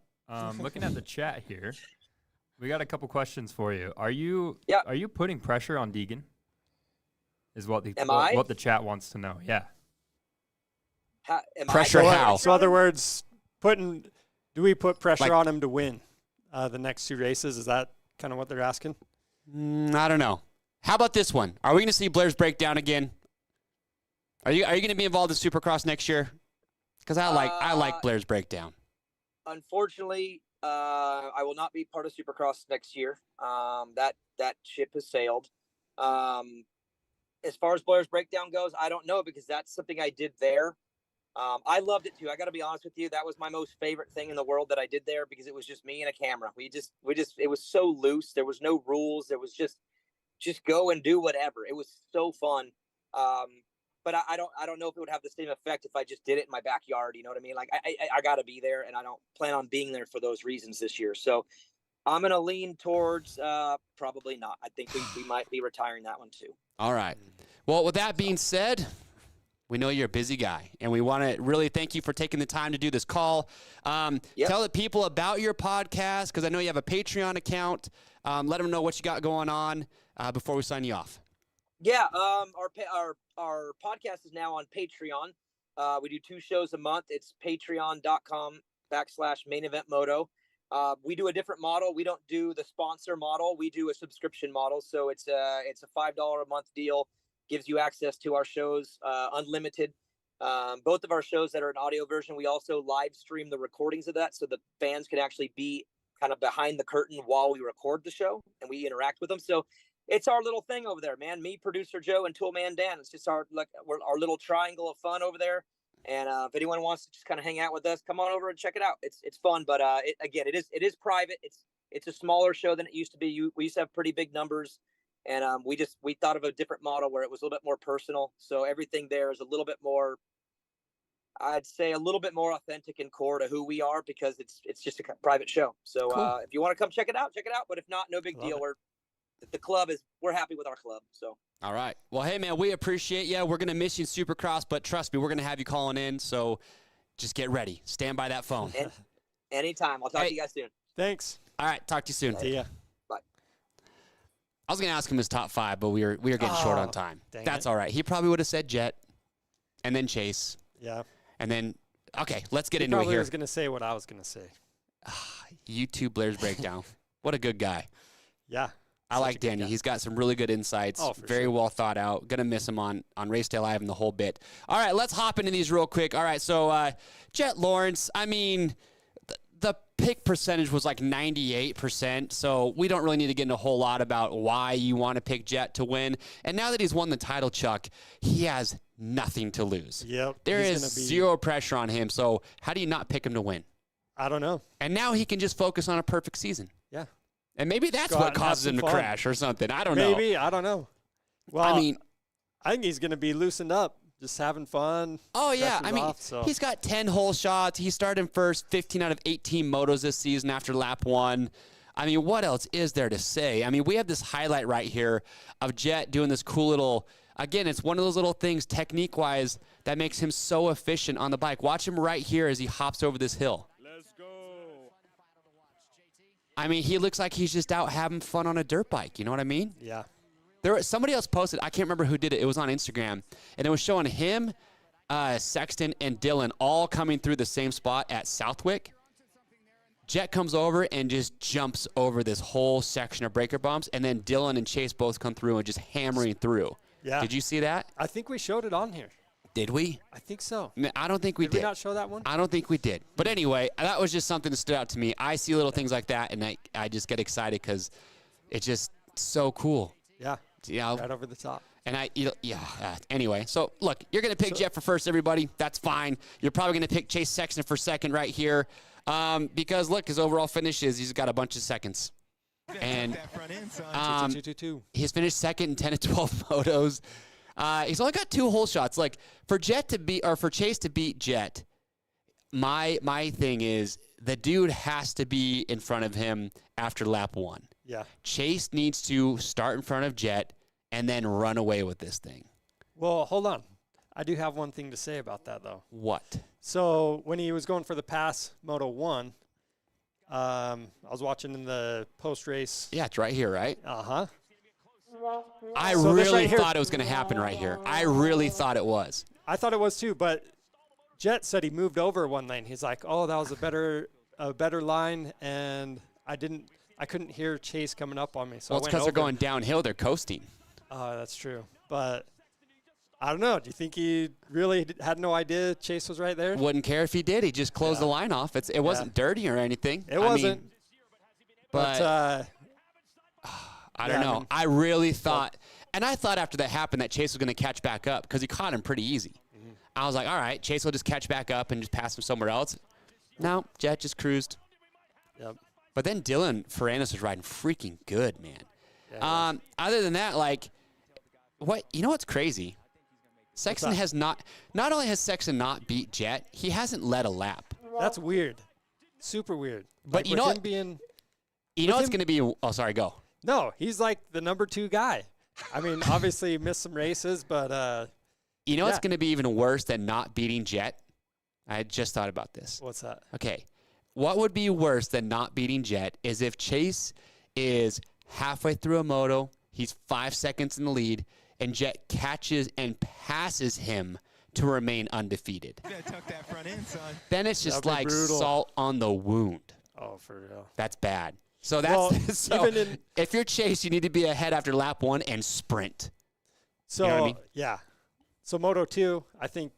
Speaker 3: looking at the chat here, we got a couple questions for you. Are you putting pressure on Deegan? Is what the chat wants to know. Yeah.
Speaker 1: Pressure how?
Speaker 2: So, in other words, do we put pressure on him to win the next two races? Is that kind of what they're asking?
Speaker 1: I don't know. How about this one? Are we going to see Blair's breakdown again? Are you going to be involved in Supercross next year? Because I like Blair's breakdown.
Speaker 7: Unfortunately, I will not be part of Supercross next year. That ship has sailed. As far as Blair's breakdown goes, I don't know, because that's something I did there. I loved it too. I got to be honest with you. That was my most favorite thing in the world that I did there, because it was just me and a camera. It was so loose. There was no rules. There was just go and do whatever. It was so fun. But I don't know if it would have the same effect if I just did it in my backyard. You know what I mean? Like I got to be there, and I don't plan on being there for those reasons this year. So I'm going to lean towards probably not. I think we might be retiring that one too.
Speaker 1: All right. Well, with that being said, we know you're a busy guy, and we want to really thank you for taking the time to do this call. Tell the people about your podcast, because I know you have a Patreon account. Let them know what you got going on before we sign you off.
Speaker 7: Yeah, our podcast is now on Patreon. We do 2 shows a month. It's patreon.com/main event moto. We do a different model. We don't do the sponsor model. We do a subscription model. So it's a $5 a month deal. Gives you access to our shows, unlimited. Both of our shows that are an audio version, we also live stream the recordings of that, so the fans can actually be kind of behind the curtain while we record the show and we interact with them. So it's our little thing over there, man. Me, producer Joe, and Toolman Dan. It's just our little triangle of fun over there. And if anyone wants to just kind of hang out with us, come on over and check it out. It's fun, but it is private. It's a smaller show than it used to be. We used to have pretty big numbers, and we thought of a different model where it was a little bit more personal. So everything there is a little bit more, I'd say, a little bit more authentic and core to who we are, because it's just a private show. So
Speaker 1: cool.
Speaker 7: If you want to come check it out. But if not, no big deal. We're happy with our club. So.
Speaker 1: All right. Well, hey, man, we appreciate you. We're going to miss you in Supercross, but trust me, we're going to have you calling in. So just get ready. Stand by that phone.
Speaker 7: Anytime. I'll talk to you guys soon.
Speaker 2: Thanks.
Speaker 1: All right. Talk to you soon.
Speaker 2: See ya.
Speaker 7: Bye.
Speaker 1: I was going to ask him his top 5, but we are getting short on time. That's all right. He probably would have said Jett and then Chase.
Speaker 2: Yeah.
Speaker 1: And then, okay, let's get
Speaker 2: He
Speaker 1: into it
Speaker 2: probably
Speaker 1: here.
Speaker 2: was going to say what I was going to say.
Speaker 1: YouTube Blair's breakdown. What a good guy.
Speaker 2: Yeah.
Speaker 1: I like Daniel. He's got some really good insights. Very well thought out. Gonna miss him on Race Day Live and the whole bit. All right, let's hop into these real quick. All right, so Jett Lawrence. I mean, the pick percentage was like 98%. So we don't really need to get into a whole lot about why you want to pick Jett to win. And now that he's won the title, Chuck, he has nothing to lose.
Speaker 2: Yep.
Speaker 1: There is zero pressure on him. So how do you not pick him to win?
Speaker 2: I don't know.
Speaker 1: And now he can just focus on a perfect season.
Speaker 2: Yeah.
Speaker 1: And maybe that's what causes him to crash or something. I don't know.
Speaker 2: Maybe. I don't know. Well,
Speaker 1: I mean,
Speaker 2: I think he's going to be loosened up, just having fun.
Speaker 1: Oh, yeah. I mean, he's got 10 hole shots. He started in first 15 out of 18 motos this season after lap 1. I mean, what else is there to say? I mean, we have this highlight right here of Jett doing this cool little, again, it's one of those little things technique-wise that makes him so efficient on the bike. Watch him right here as he hops over this hill. I mean, he looks like he's just out having fun on a dirt bike. You know what I mean?
Speaker 2: Yeah.
Speaker 1: Somebody else posted, I can't remember who did it. It was on Instagram. And it was showing him, Sexton, and Dylan all coming through the same spot at Southwick. Jett comes over and just jumps over this whole section of breaker bumps. And then Dylan and Chase both come through and just hammering through.
Speaker 2: Yeah.
Speaker 1: Did you see that?
Speaker 2: I think we showed it on here.
Speaker 1: Did we?
Speaker 2: I think so.
Speaker 1: I don't think we did.
Speaker 2: Did we not show that one?
Speaker 1: I don't think we did. But anyway, that was just something that stood out to me. I see little things like that, and I just get excited because it's just so cool.
Speaker 2: Yeah.
Speaker 1: You know?
Speaker 2: Right over the top.
Speaker 1: And anyway, so look, you're going to pick Jett for first, everybody. That's fine. You're probably going to pick Chase Sexton for second right here because, look, his overall finish is he's got a bunch of seconds. And he's finished second in 10 to 12 motos. He's only got 2 hole shots. Like for Chase to beat Jett, my thing is the dude has to be in front of him after lap 1.
Speaker 2: Yeah.
Speaker 1: Chase needs to start in front of Jett and then run away with this thing.
Speaker 2: Well, hold on. I do have one thing to say about that though.
Speaker 1: What?
Speaker 2: So when he was going for the pass Moto 1, I was watching in the post race.
Speaker 1: Yeah, it's right here, right?
Speaker 2: Uh-huh.
Speaker 1: I really thought it was going to happen right here. I really thought it was.
Speaker 2: I thought it was too, but Jett said he moved over one lane. He's like, "Oh, that was a better line," and I couldn't hear Chase coming up on me. So
Speaker 1: it's because they're going downhill. They're coasting.
Speaker 2: That's true. But I don't know. Do you think he really had no idea Chase was right there?
Speaker 1: Wouldn't care if he did. He just closed the line off. It wasn't dirty or anything.
Speaker 2: It wasn't.
Speaker 1: But I don't know. I really thought, and I thought after that happened that Chase was going to catch back up because he caught him pretty easy. Mm-hmm. I was like, all right, Chase will just catch back up and just pass him somewhere else. No, Jett just cruised.
Speaker 2: Yep.
Speaker 1: But then Dylan Ferrandis was riding freaking good, man. Yeah, other than that, you know what's crazy? Sexton has not only has Sexton not beat Jett, he hasn't led a lap.
Speaker 2: That's weird. Super weird.
Speaker 1: But you know what? It's going to be, oh, sorry, go.
Speaker 2: No, he's like the number 2 guy. I mean, obviously he missed some races, but
Speaker 1: you know what's going to be even worse than not beating Jett? I just thought about this.
Speaker 2: What's that?
Speaker 1: Okay. What would be worse than not beating Jett is if Chase is halfway through a moto, he's 5 seconds in the lead, and Jett catches and passes him to remain undefeated.
Speaker 8: Tuck that front end, son.
Speaker 1: Then it's just like brutal. Salt on the wound.
Speaker 2: Oh, for real.
Speaker 1: That's bad. So that's if you're Chase, you need to be ahead after lap 1 and sprint.
Speaker 2: So,
Speaker 1: you know what I mean?
Speaker 2: Yeah. So Moto 2, I think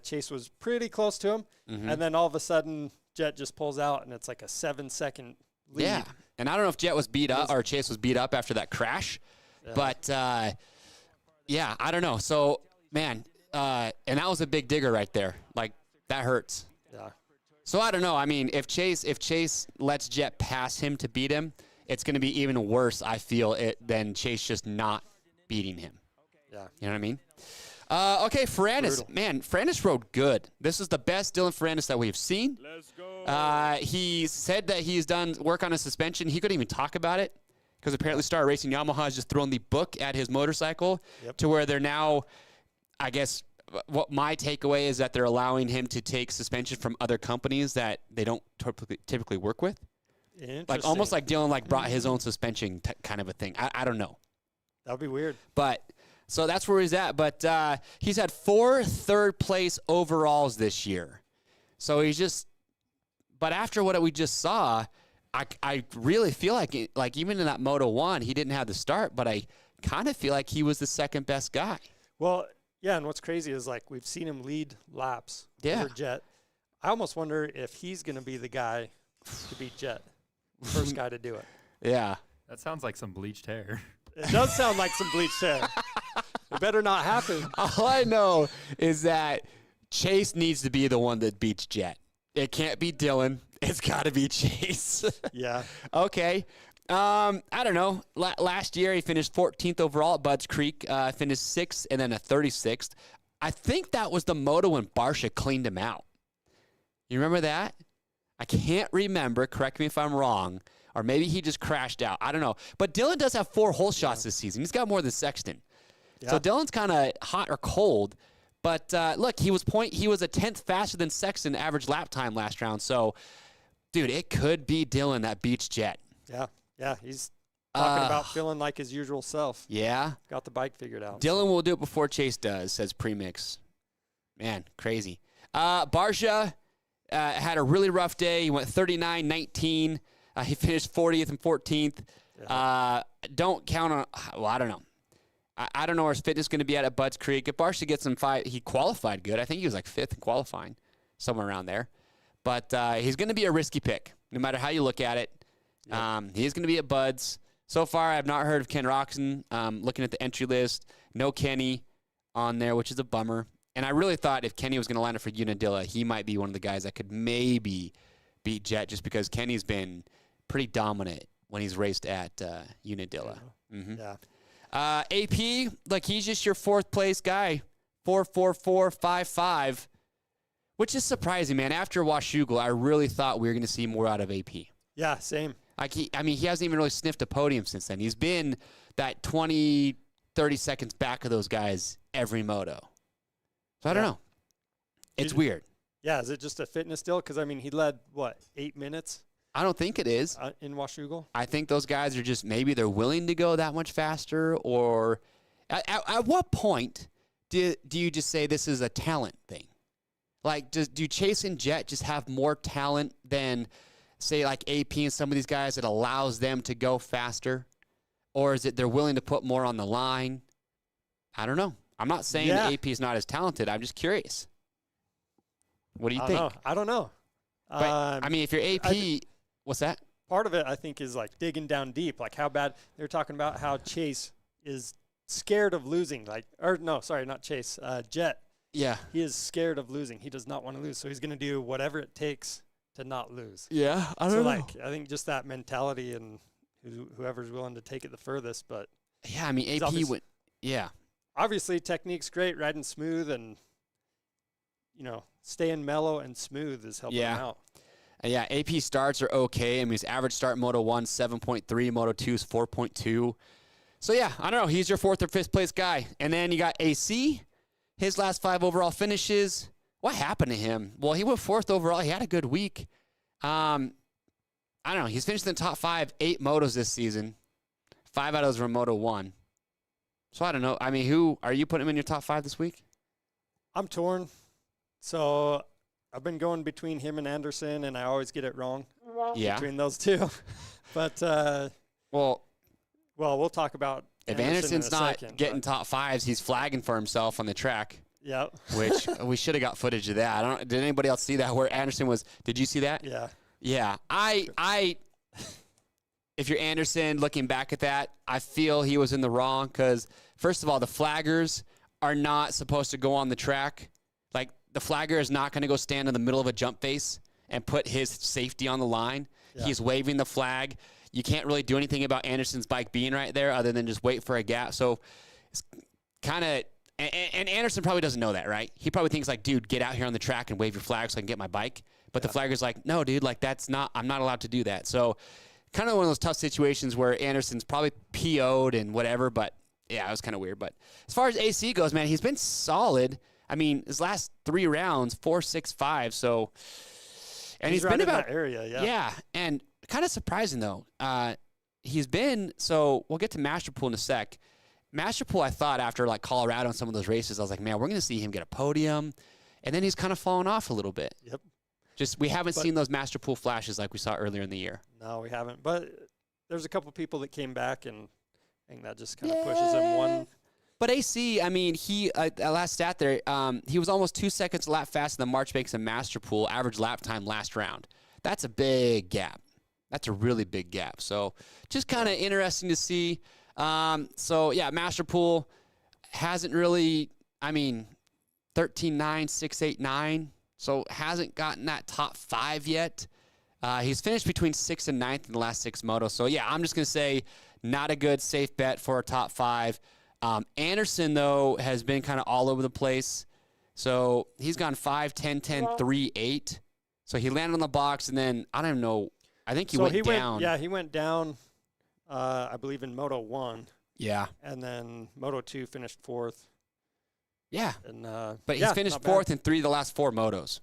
Speaker 2: Chase was pretty close to him. Mm-hmm. And then all of a sudden, Jett just pulls out, and it's like a 7-second lead.
Speaker 1: Yeah. And I don't know if Jett was beat up or Chase was beat up after that crash. Yeah. But, I don't know. So, man, and that was a big digger right there. Like, that hurts.
Speaker 2: Yeah.
Speaker 1: So I don't know. I mean, if Chase lets Jett pass him to beat him, it's going to be even worse, I feel, than Chase just not beating him.
Speaker 2: Yeah.
Speaker 1: You know what I mean? Okay, Ferrandis. Man, Ferrandis rode good. This is the best Dylan Ferrandis that we've seen.
Speaker 8: Let's go.
Speaker 1: He said that he's done work on his suspension. He couldn't even talk about it because apparently Star Racing Yamaha has just thrown the book at his motorcycle to where they're now, I guess, what my takeaway is that they're allowing him to take suspension from other companies that they don't typically work with. Like almost like Dylan brought his own suspension kind of a thing. I don't know.
Speaker 2: That would be weird.
Speaker 1: But so that's where he's at. But he's had 4 third-place overalls this year. So he's just – but after what we just saw, I really feel like even in that Moto 1, he didn't have the start, but I kind of feel like he was the second best guy.
Speaker 2: Well, yeah, and what's crazy is like we've seen him lead laps over Jett. I almost wonder if he's going to be the guy to beat Jett, first guy to do it.
Speaker 1: Yeah.
Speaker 3: That sounds like some bleached hair.
Speaker 2: It does sound like some bleached hair. It better not happen.
Speaker 1: All I know is that Chase needs to be the one that beats Jett. It can't be Dylan. It's got to be Chase.
Speaker 2: Yeah.
Speaker 1: Okay. I don't know. Last year, he finished 14th overall at Budds Creek, finished 6th and then a 36th. I think that was the moto when Barcia cleaned him out. You remember that? I can't remember. Correct me if I'm wrong. Or maybe he just crashed out. I don't know. But Dylan does have 4 hole shots this season. He's got more than Sexton. Yeah. So Dylan's kind of hot or cold. But look, he was a 10th faster than Sexton average lap time last round. So, dude, it could be Dylan that beats Jett.
Speaker 2: Yeah. Yeah, he's talking about feeling like his usual self.
Speaker 1: Yeah.
Speaker 2: Got the bike figured out.
Speaker 1: Dylan will do it before Chase does, says Premix. Man, crazy. Barcia had a really rough day. He went 39-19. He finished 40th and 14th. Yeah. Don't count on – well, I don't know. I don't know where his fitness is going to be at Budds Creek. If Barcia gets him 5 – he qualified good. I think he was like 5th in qualifying, somewhere around there. But he's going to be a risky pick, no matter how you look at it. Yep. He's going to be at Budds. So far, I have not heard of Ken Roxon. Looking at the entry list, no Kenny on there, which is a bummer. And I really thought if Kenny was going to line up for Unadilla, he might be one of the guys that could maybe beat Jett, just because Kenny's been pretty dominant when he's raced at Unadilla. Mm-hmm.
Speaker 2: Yeah.
Speaker 1: AP, like he's just your 4th place guy, 4.4455, which is surprising, man. After Washougal, I really thought we were going to see more out of AP.
Speaker 2: Yeah, same.
Speaker 1: Like he hasn't even really sniffed a podium since then. He's been that 20, 30 seconds back of those guys every moto. So I don't know. It's weird.
Speaker 2: Yeah, is it just a fitness deal? Because, I mean, he led, 8 minutes?
Speaker 1: I don't think it is.
Speaker 2: In Washougal?
Speaker 1: I think those guys are just, maybe they're willing to go that much faster, or at what point do you just say this is a talent thing? Like, do Chase and Jett just have more talent than – say like AP and some of these guys that allows them to go faster? Or is it they're willing to put more on the line? I don't know. I'm not saying that AP is not as talented. I'm just curious. What do you think?
Speaker 2: I don't know.
Speaker 1: But, I mean, if you're AP, what's that?
Speaker 2: Part of it, I think, is like digging down deep. Like how bad – they're talking about how Chase is scared of losing. Not Chase. Jett.
Speaker 1: Yeah.
Speaker 2: He is scared of losing. He does not want to lose. So he's going to do whatever it takes to not lose.
Speaker 1: Yeah, I don't know.
Speaker 2: I think just that mentality and whoever's willing to take it the furthest. But
Speaker 1: yeah, I mean, AP would. Yeah,
Speaker 2: obviously technique's great, riding smooth, and staying mellow and smooth is helping him out.
Speaker 1: Yeah, AP starts are okay. I mean, his average start Moto 1 7.3, Moto 2 is 4.2. So yeah, I don't know. He's your 4th or 5th place guy, and then you got AC. His last 5 overall finishes. What happened to him? Well, he went 4th overall. He had a good week. I don't know. He's finished in the top 5, 8 motos this season. 5 out of those were Moto 1. So I don't know. I mean, who are you putting him in your top 5 this week?
Speaker 2: I'm torn. So I've been going between him and Anderson, and I always get it wrong.
Speaker 1: Yeah.
Speaker 2: Between those two. But well, we'll talk about
Speaker 1: if Anderson's not getting top 5s, he's flagging for himself on the track.
Speaker 2: Yeah.
Speaker 1: Which we should have got footage of that. Did anybody else see that where Anderson was? Did you see that?
Speaker 2: Yeah.
Speaker 1: Yeah. If you're Anderson looking back at that, I feel he was in the wrong because, first of all, the flaggers are not supposed to go on the track. Like, the flagger is not going to go stand in the middle of a jump face and put his safety on the line. Yeah. He's waving the flag. You can't really do anything about Anderson's bike being right there other than just wait for a gap. So it's kind of – and Anderson probably doesn't know that, right? He probably thinks like, dude, get out here on the track and wave your flag so I can get my bike. But the flagger's like, no, dude, like I'm not allowed to do that. So kind of one of those tough situations where Anderson's probably PO'd and whatever. But yeah, it was kind of weird. But as far as AC goes, man, he's been solid. I mean, his last 3 rounds, 4, 6, 5. So, and he's been
Speaker 2: right
Speaker 1: about
Speaker 2: in that area, yeah.
Speaker 1: Yeah, and kind of surprising though. He's been so. We'll get to Masterpool in a sec. Masterpool, I thought after like Colorado and some of those races, I was like, man, we're going to see him get a podium, and then he's kind of fallen off a little bit.
Speaker 2: Yep.
Speaker 1: Just we haven't seen those master pool flashes like we saw earlier in the year.
Speaker 2: No, we haven't. But there's a couple people that came back, and I think that just kind of pushes him one.
Speaker 1: But AC, I mean, he last stat there, he was almost 2 seconds a lap faster than Marchbanks and master pool average lap time last round. That's a big gap. That's a really big gap. So just kind of interesting to see. So, yeah, master pool hasn't really, I mean, 13-9, 6-8-9. So hasn't gotten that top 5 yet. He's finished between 6th and 9th in the last 6 motos. So, yeah, I'm just going to say not a good safe bet for a top 5. Anderson, though, has been kind of all over the place. So he's gone 5, 10, 10, 3, 8. So he landed on the box, and then, I don't even know, I think he went down.
Speaker 2: He went down, I believe, in Moto 1.
Speaker 1: Yeah.
Speaker 2: And then Moto 2 finished 4th.
Speaker 1: Yeah.
Speaker 2: And,
Speaker 1: but he's finished 4th in 3 of the last 4 motos.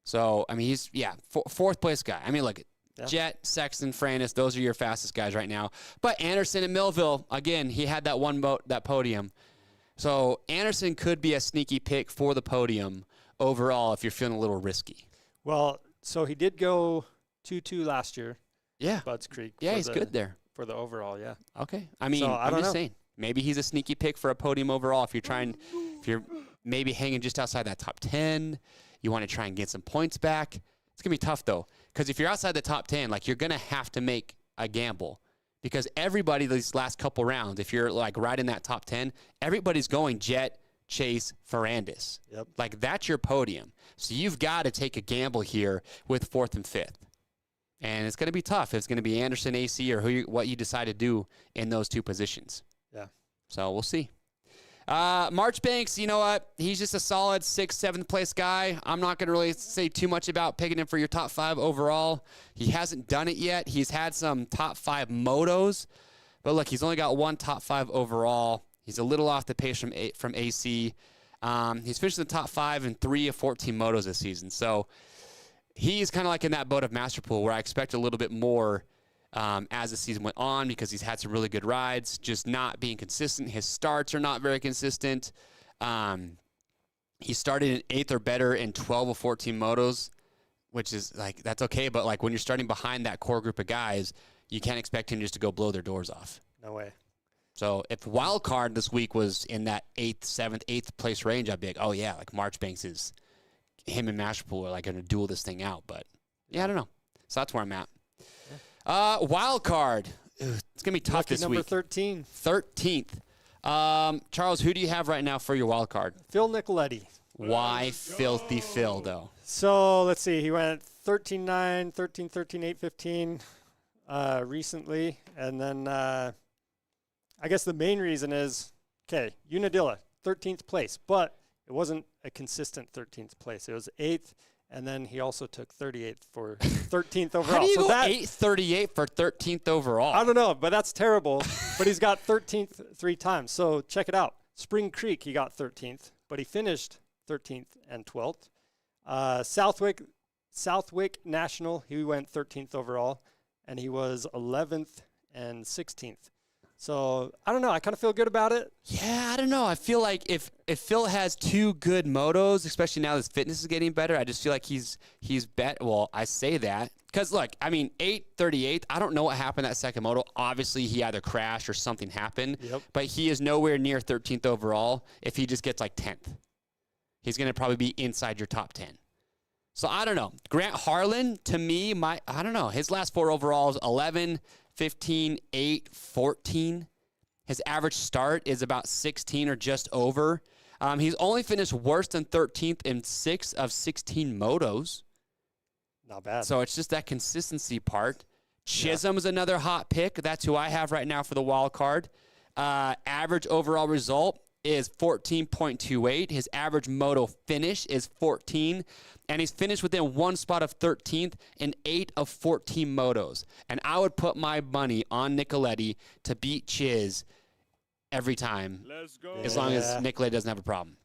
Speaker 1: So, I mean, he's, 4th place guy. I mean, look, Jett, Sexton, Francis, those are your fastest guys right now. But Anderson at Millville, again, he had that that podium. So Anderson could be a sneaky pick for the podium overall if you're feeling a little risky.
Speaker 2: Well, so he did go 2-2 last year.
Speaker 1: Yeah.
Speaker 2: Budds Creek.
Speaker 1: Yeah, he's good there.
Speaker 2: For the overall, yeah.
Speaker 1: Okay. I mean, I'm just saying, maybe he's a sneaky pick for a podium overall if you're maybe hanging just outside that top 10, you want to try and get some points back. It's going to be tough, though, because if you're outside the top 10, like, you're going to have to make a gamble because everybody these last couple rounds, if you're, like, right in that top 10, everybody's going Jett, Chase, Ferrandis.
Speaker 2: Yep.
Speaker 1: Like, that's your podium. So you've got to take a gamble here with 4th and 5th. And it's going to be tough. It's going to be Anderson, AC, or what you decide to do in those 2 positions.
Speaker 2: Yeah.
Speaker 1: So we'll see. Marchbanks, you know what? He's just a solid 6th, 7th place guy. I'm not going to really say too much about picking him for your top 5 overall. He hasn't done it yet. He's had some top 5 motos. But look, he's only got 1 top 5 overall. He's a little off the pace from AC. He's finished in the top 5 in 3 of 14 motos this season. So he's kind of like in that boat of Master Pool where I expect a little bit more as the season went on because he's had some really good rides, just not being consistent. His starts are not very consistent. He started in 8th or better in 12 of 14 motos, which is like, that's okay. But like when you're starting behind that core group of guys, you can't expect him just to go blow their doors off.
Speaker 2: No way.
Speaker 1: So if Wildcard this week was in that 8th, 7th, 8th place range, I'd be like, oh yeah, like Marchbanks is, him and Mashpool are like going to duel this thing out. But yeah, I don't know. So that's where I'm at. Wildcard. It's going to be tough
Speaker 2: Lucky
Speaker 1: this
Speaker 2: number
Speaker 1: week.
Speaker 2: 13.
Speaker 1: 13th. Charles, who do you have right now for your wild card?
Speaker 2: Phil Nicoletti.
Speaker 1: Why Filthy Phil, though?
Speaker 2: So let's see. He went 13-9, 13-13, 8-15 recently. And then I guess the main reason is, okay, Unadilla, 13th place. But it wasn't a consistent 13th place. It was 8th. And then he also took 38th for 13th overall.
Speaker 1: How do you go 838 for 13th overall?
Speaker 2: I don't know, but that's terrible. But he's got 13th 3 times. So check it out. Spring Creek, he got 13th, but he finished 13th and 12th. Southwick National, he went 13th overall, and he was 11th and 16th. So, I don't know. I kind of feel good about it.
Speaker 1: Yeah, I don't know. I feel like if Phil has 2 good motos, especially now his fitness is getting better, I just feel like he's bet. Well, I say that because, look, I mean, 838, I don't know what happened that second moto. Obviously, he either crashed or something happened.
Speaker 2: Yep.
Speaker 1: But he is nowhere near 13th overall if he just gets like 10th. He's going to probably be inside your top 10. So, I don't know. Grant Harlan, to me, I don't know. His last 4 overalls, 11, 15, 8, 14. His average start is about 16 or just over. He's only finished worse than 13th in 6 of 16 motos.
Speaker 2: Not bad.
Speaker 1: So it's just that consistency part. Chisholm's another hot pick. That's who I have right now for the wild card. Average overall result is 14.28. His average moto finish is 14. And he's finished within 1 spot of 13th in 8 of 14 motos. And I would put my money on Nicoletti to beat Chiz every time. Let's go. As long as Nicoletti doesn't have a problem.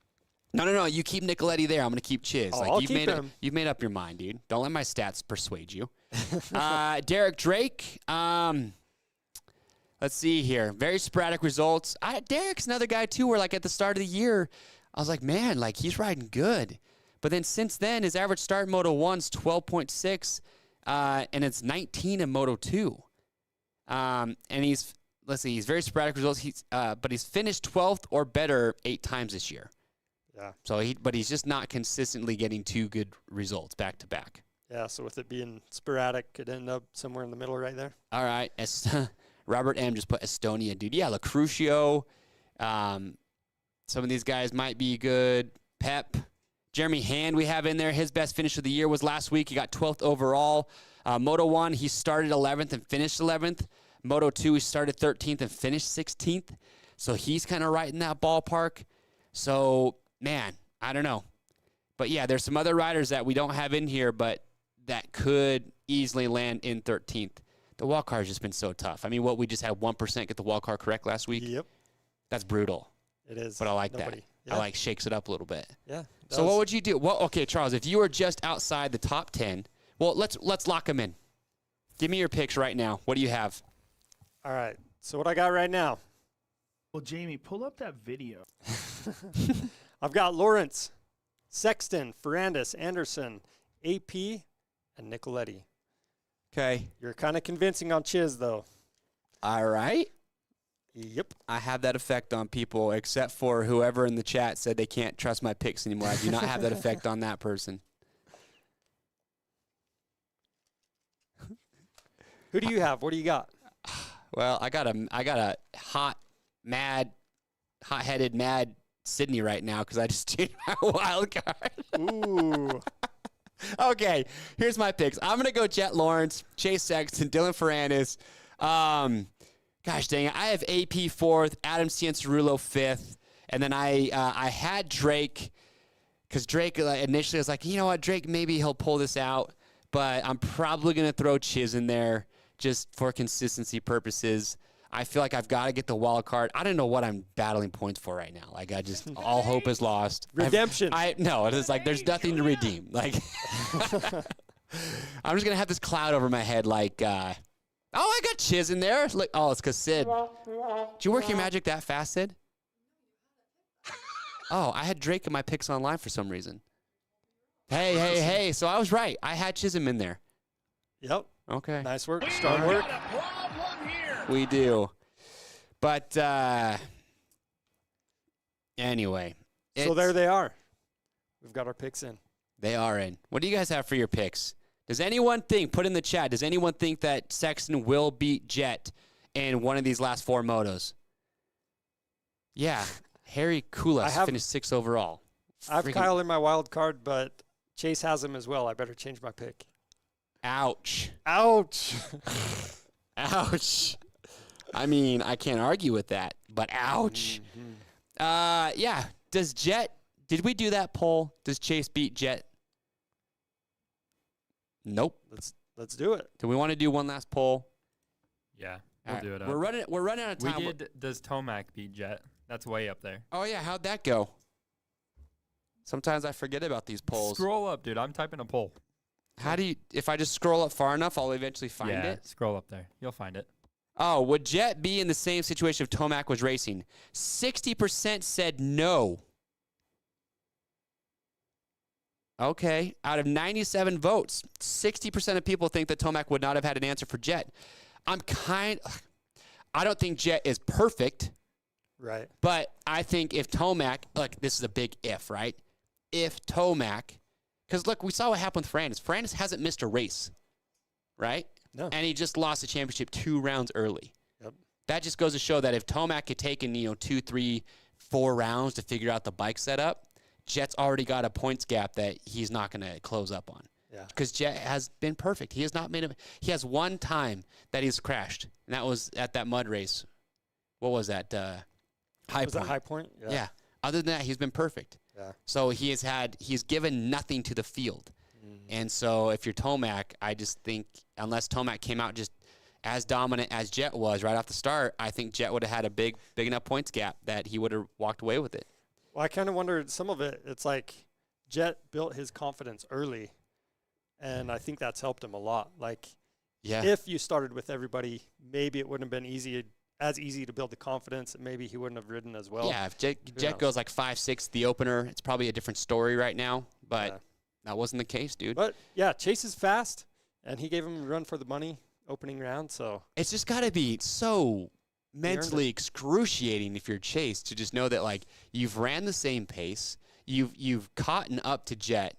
Speaker 1: No. You keep Nicoletti there. I'm going to keep Chiz.
Speaker 2: I'll keep him.
Speaker 1: You've made up your mind, dude. Don't let my stats persuade you. Derek Drake. Let's see here. Very sporadic results. Derek's another guy, too, where, like, at the start of the year, I was like, man, like, he's riding good. But then since then, his average start in Moto 1's 12.6, and it's 19 in Moto 2. And he's very sporadic results. But he's finished 12th or better 8 times this year.
Speaker 2: Yeah.
Speaker 1: But he's just not consistently getting 2 good results back to back.
Speaker 2: Yeah, so with it being sporadic, could end up somewhere in the middle right there.
Speaker 1: All right. Robert M. just put Estonia, dude. Yeah, Lacrucio. Some of these guys might be good. Pep. Jeremy Hand we have in there. His best finish of the year was last week. He got 12th overall. Moto 1, he started 11th and finished 11th. Moto 2, he started 13th and finished 16th. So he's kind of right in that ballpark. So, man, I don't know. But, yeah, there's some other riders that we don't have in here, but that could easily land in 13th. The wildcard has just been so tough. I mean, we just had 1% get the wildcard correct last week?
Speaker 2: Yep.
Speaker 1: That's brutal.
Speaker 2: It is.
Speaker 1: But I like that.
Speaker 2: Yeah.
Speaker 1: I like shakes it up a little bit.
Speaker 2: Yeah.
Speaker 1: So what would you do? Well, okay, Charles, if you were just outside the top 10, well, let's lock them in. Give me your picks right now. What do you have?
Speaker 2: All right. So what I got right now.
Speaker 8: Well, Jamie, pull up that video.
Speaker 2: I've got Lawrence, Sexton, Ferrandis, Anderson, AP, and Nicoletti.
Speaker 1: Okay.
Speaker 2: You're kind of convincing on Chiz, though.
Speaker 1: All right.
Speaker 2: Yep.
Speaker 1: I have that effect on people, except for whoever in the chat said they can't trust my picks anymore. I do not have that effect on that person.
Speaker 2: Who do you have? What do you got?
Speaker 1: Well, I got a hot-headed, mad Sydney right now because I just changed my wild card.
Speaker 2: Ooh.
Speaker 1: Okay, here's my picks. I'm going to go Jett Lawrence, Chase Sexton, Dylan Ferrandis. Gosh dang it. I have AP 4th, Adam Cianciarulo 5th, and then I had Drake because Drake initially was like, you know what, Drake, maybe he'll pull this out, but I'm probably going to throw Chiz in there just for consistency purposes. I feel like I've got to get the wild card. I don't know what I'm battling points for right now. Like, I just, all hope is lost.
Speaker 2: Redemption.
Speaker 1: No, it's like there's nothing to redeem. Like, I'm just going to have this cloud over my head like, I got Chiz in there. Look, it's because Sid. Did you work your magic that fast, Sid? I had Drake in my picks online for some reason. Hey. So I was right. I had Chisholm in there.
Speaker 2: Yep.
Speaker 1: Okay.
Speaker 2: Nice work. Strong work.
Speaker 1: We do. But anyway.
Speaker 2: So there they are. We've got our picks in.
Speaker 1: They are in. What do you guys have for your picks? Does anyone think, put in the chat, does anyone think that Sexton will beat Jett in one of these last 4 motos? Yeah. Harry Kulas finished 6th overall.
Speaker 2: I have Kyle in my wild card, but Chase has him as well. I better change my pick.
Speaker 1: Ouch.
Speaker 2: Ouch.
Speaker 1: Ouch. I mean, I can't argue with that, but ouch. Mm-hmm. Yeah. Does Jett, did we do that poll? Does Chase beat Jett? Nope.
Speaker 2: Let's do it.
Speaker 1: Do we want to do one last poll?
Speaker 3: Yeah, we'll do it.
Speaker 1: We're running out of time.
Speaker 3: We did. Does Tomac beat Jett? That's way up there.
Speaker 1: Oh yeah, how'd that go? Sometimes I forget about these polls.
Speaker 3: Scroll up, dude. I'm typing a poll.
Speaker 1: How do you? If I just scroll up far enough, I'll eventually find it.
Speaker 3: Yeah, scroll up there. You'll find it.
Speaker 1: Oh, would Jett be in the same situation if Tomac was racing? 60% said no. Okay, out of 97 votes, 60% of people think that Tomac would not have had an answer for Jett. I don't think Jett is perfect.
Speaker 2: Right.
Speaker 1: But I think if Tomac, look, this is a big if, right? If Tomac, because look, we saw what happened with Ferrandis. Ferrandis hasn't missed a race, right?
Speaker 2: No.
Speaker 1: And he just lost the championship 2 rounds early.
Speaker 2: Yep.
Speaker 1: That just goes to show that if Tomac had taken, 2, 3, 4 rounds to figure out the bike setup, Jett's already got a points gap that he's not going to close up on.
Speaker 2: Yeah.
Speaker 1: Because Jett has been perfect. He has not made he has one time that he's crashed, and that was at that mud race. What was that? High
Speaker 2: was
Speaker 1: Point.
Speaker 2: it High Point?
Speaker 1: Yeah. Other than that, he's been perfect.
Speaker 2: Yeah.
Speaker 1: So he's given nothing to the field. And so if you're Tomac, I just think unless Tomac came out just as dominant as Jett was right off the start, I think Jett would have had a big enough points gap that he would have walked away with it.
Speaker 2: Well, I kind of wondered some of it. It's like Jett built his confidence early, and I think that's helped him a lot. Like,
Speaker 1: yeah,
Speaker 2: if you started with everybody, maybe it wouldn't have been as easy to build the confidence, and maybe he wouldn't have ridden as well.
Speaker 1: Yeah, if Jett goes like 5-6 the opener, it's probably a different story right now. But that wasn't the case, dude.
Speaker 2: But yeah, Chase is fast, and he gave him a run for the money opening round. So
Speaker 1: it's just got to be so mentally excruciating if you're Chase to just know that like you've ran the same pace, you've caught up to Jett,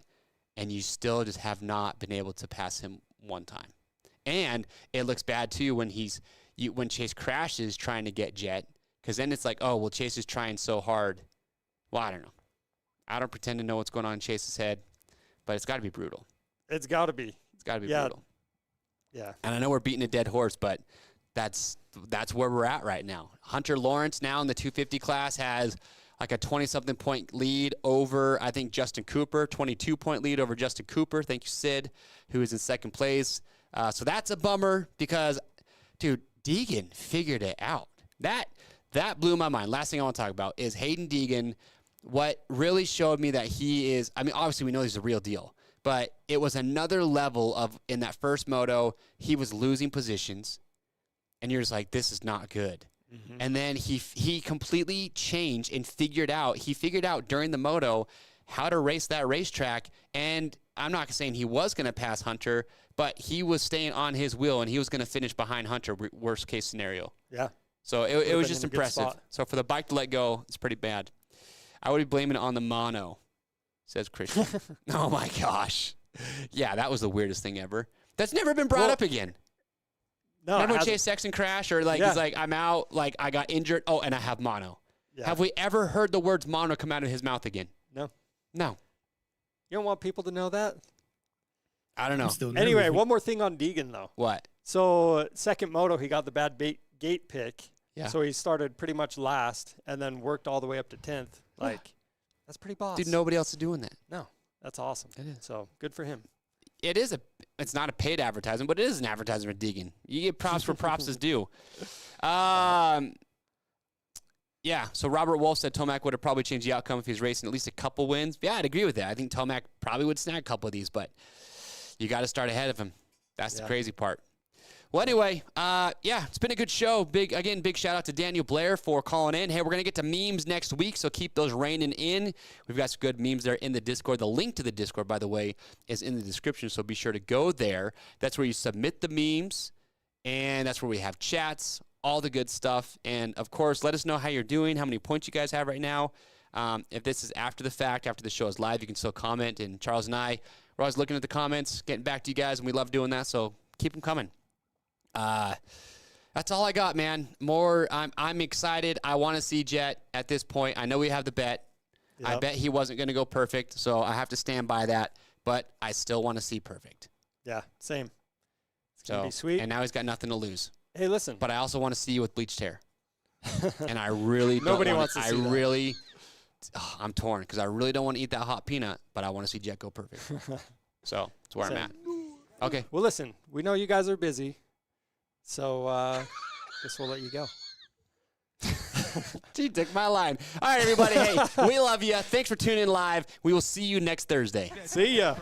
Speaker 1: and you still just have not been able to pass him one time. And it looks bad too when when Chase crashes trying to get Jett, because then it's like, oh well, Chase is trying so hard. Well, I don't know. I don't pretend to know what's going on in Chase's head, but it's got to be brutal.
Speaker 2: It's got to be.
Speaker 1: It's got to be brutal.
Speaker 2: Yeah.
Speaker 1: And I know we're beating a dead horse, but that's where we're at right now. Hunter Lawrence now in the 250 class has like a 20-something point lead over, I think, Justin Cooper, 22-point lead over Justin Cooper. Thank you, Sid, who is in second place. So that's a bummer because, dude, Deegan figured it out. That blew my mind. Last thing I want to talk about is Hayden Deegan. What really showed me that he is, I mean, obviously we know he's the real deal, but it was another level of, in that first moto, he was losing positions, and you're just like, this is not good. Mm-hmm. And then he completely changed and figured out during the moto how to race that racetrack. And I'm not saying he was going to pass Hunter, but he was staying on his wheel, and he was going to finish behind Hunter, worst case scenario.
Speaker 2: Yeah.
Speaker 1: So it was just impressive. So for the bike to let go, it's pretty bad. I would be blaming it on the mono, says Christian. Oh, my gosh. Yeah, that was the weirdest thing ever. That's never been brought up again.
Speaker 2: No,
Speaker 1: remember when Chase Sexton crashed, or like he's like, I'm out, like I got injured. Oh, and I have mono. Yeah. Have we ever heard the words mono come out of his mouth again?
Speaker 2: No.
Speaker 1: No.
Speaker 2: You don't want people to know that?
Speaker 1: I don't know.
Speaker 2: Anyway, one more thing on Deegan, though.
Speaker 1: What?
Speaker 2: So second moto, he got the bad gate pick.
Speaker 1: Yeah.
Speaker 2: So he started pretty much last and then worked all the way up to 10th. Like, that's pretty boss.
Speaker 1: Dude, nobody else is doing that.
Speaker 2: No, that's awesome.
Speaker 1: It is.
Speaker 2: So good for him.
Speaker 1: It's not a paid advertisement, but it is an advertisement for Deegan. You get props for props is due. Yeah, so Robert Wolf said Tomac would have probably changed the outcome if he was racing at least a couple wins. Yeah, I'd agree with that. I think Tomac probably would snag a couple of these, but you got to start ahead of him. That's the crazy part. Well, anyway, it's been a good show. Big shout out to Daniel Blair for calling in. Hey, we're going to get to memes next week, so keep those raining in. We've got some good memes there in the Discord. The link to the Discord, by the way, is in the description, so be sure to go there. That's where you submit the memes, and that's where we have chats, all the good stuff. And, of course, let us know how you're doing, how many points you guys have right now. If this is after the fact, after the show is live, you can still comment. And Charles and I, we're always looking at the comments, getting back to you guys, and we love doing that, so keep them coming. That's all I got, man. I'm excited. I want to see Jett at this point. I know we have the bet. Yep. I bet he wasn't going to go perfect, so I have to stand by that. But I still want to see perfect.
Speaker 2: Yeah, same. It's going to be sweet.
Speaker 1: And now he's got nothing to lose.
Speaker 2: Hey, listen.
Speaker 1: But I also want to see you with bleached hair. And I really don't
Speaker 2: Nobody wants to see that.
Speaker 1: I'm torn because I really don't want to eat that hot peanut, but I want to see Jett go perfect. So that's where I'm at. Okay.
Speaker 2: Well, listen, we know you guys are busy. So, guess we'll let you go.
Speaker 1: Gee, took my line. All right, everybody. Hey, we love you. Thanks for tuning in live. We will see you next Thursday.
Speaker 2: See ya.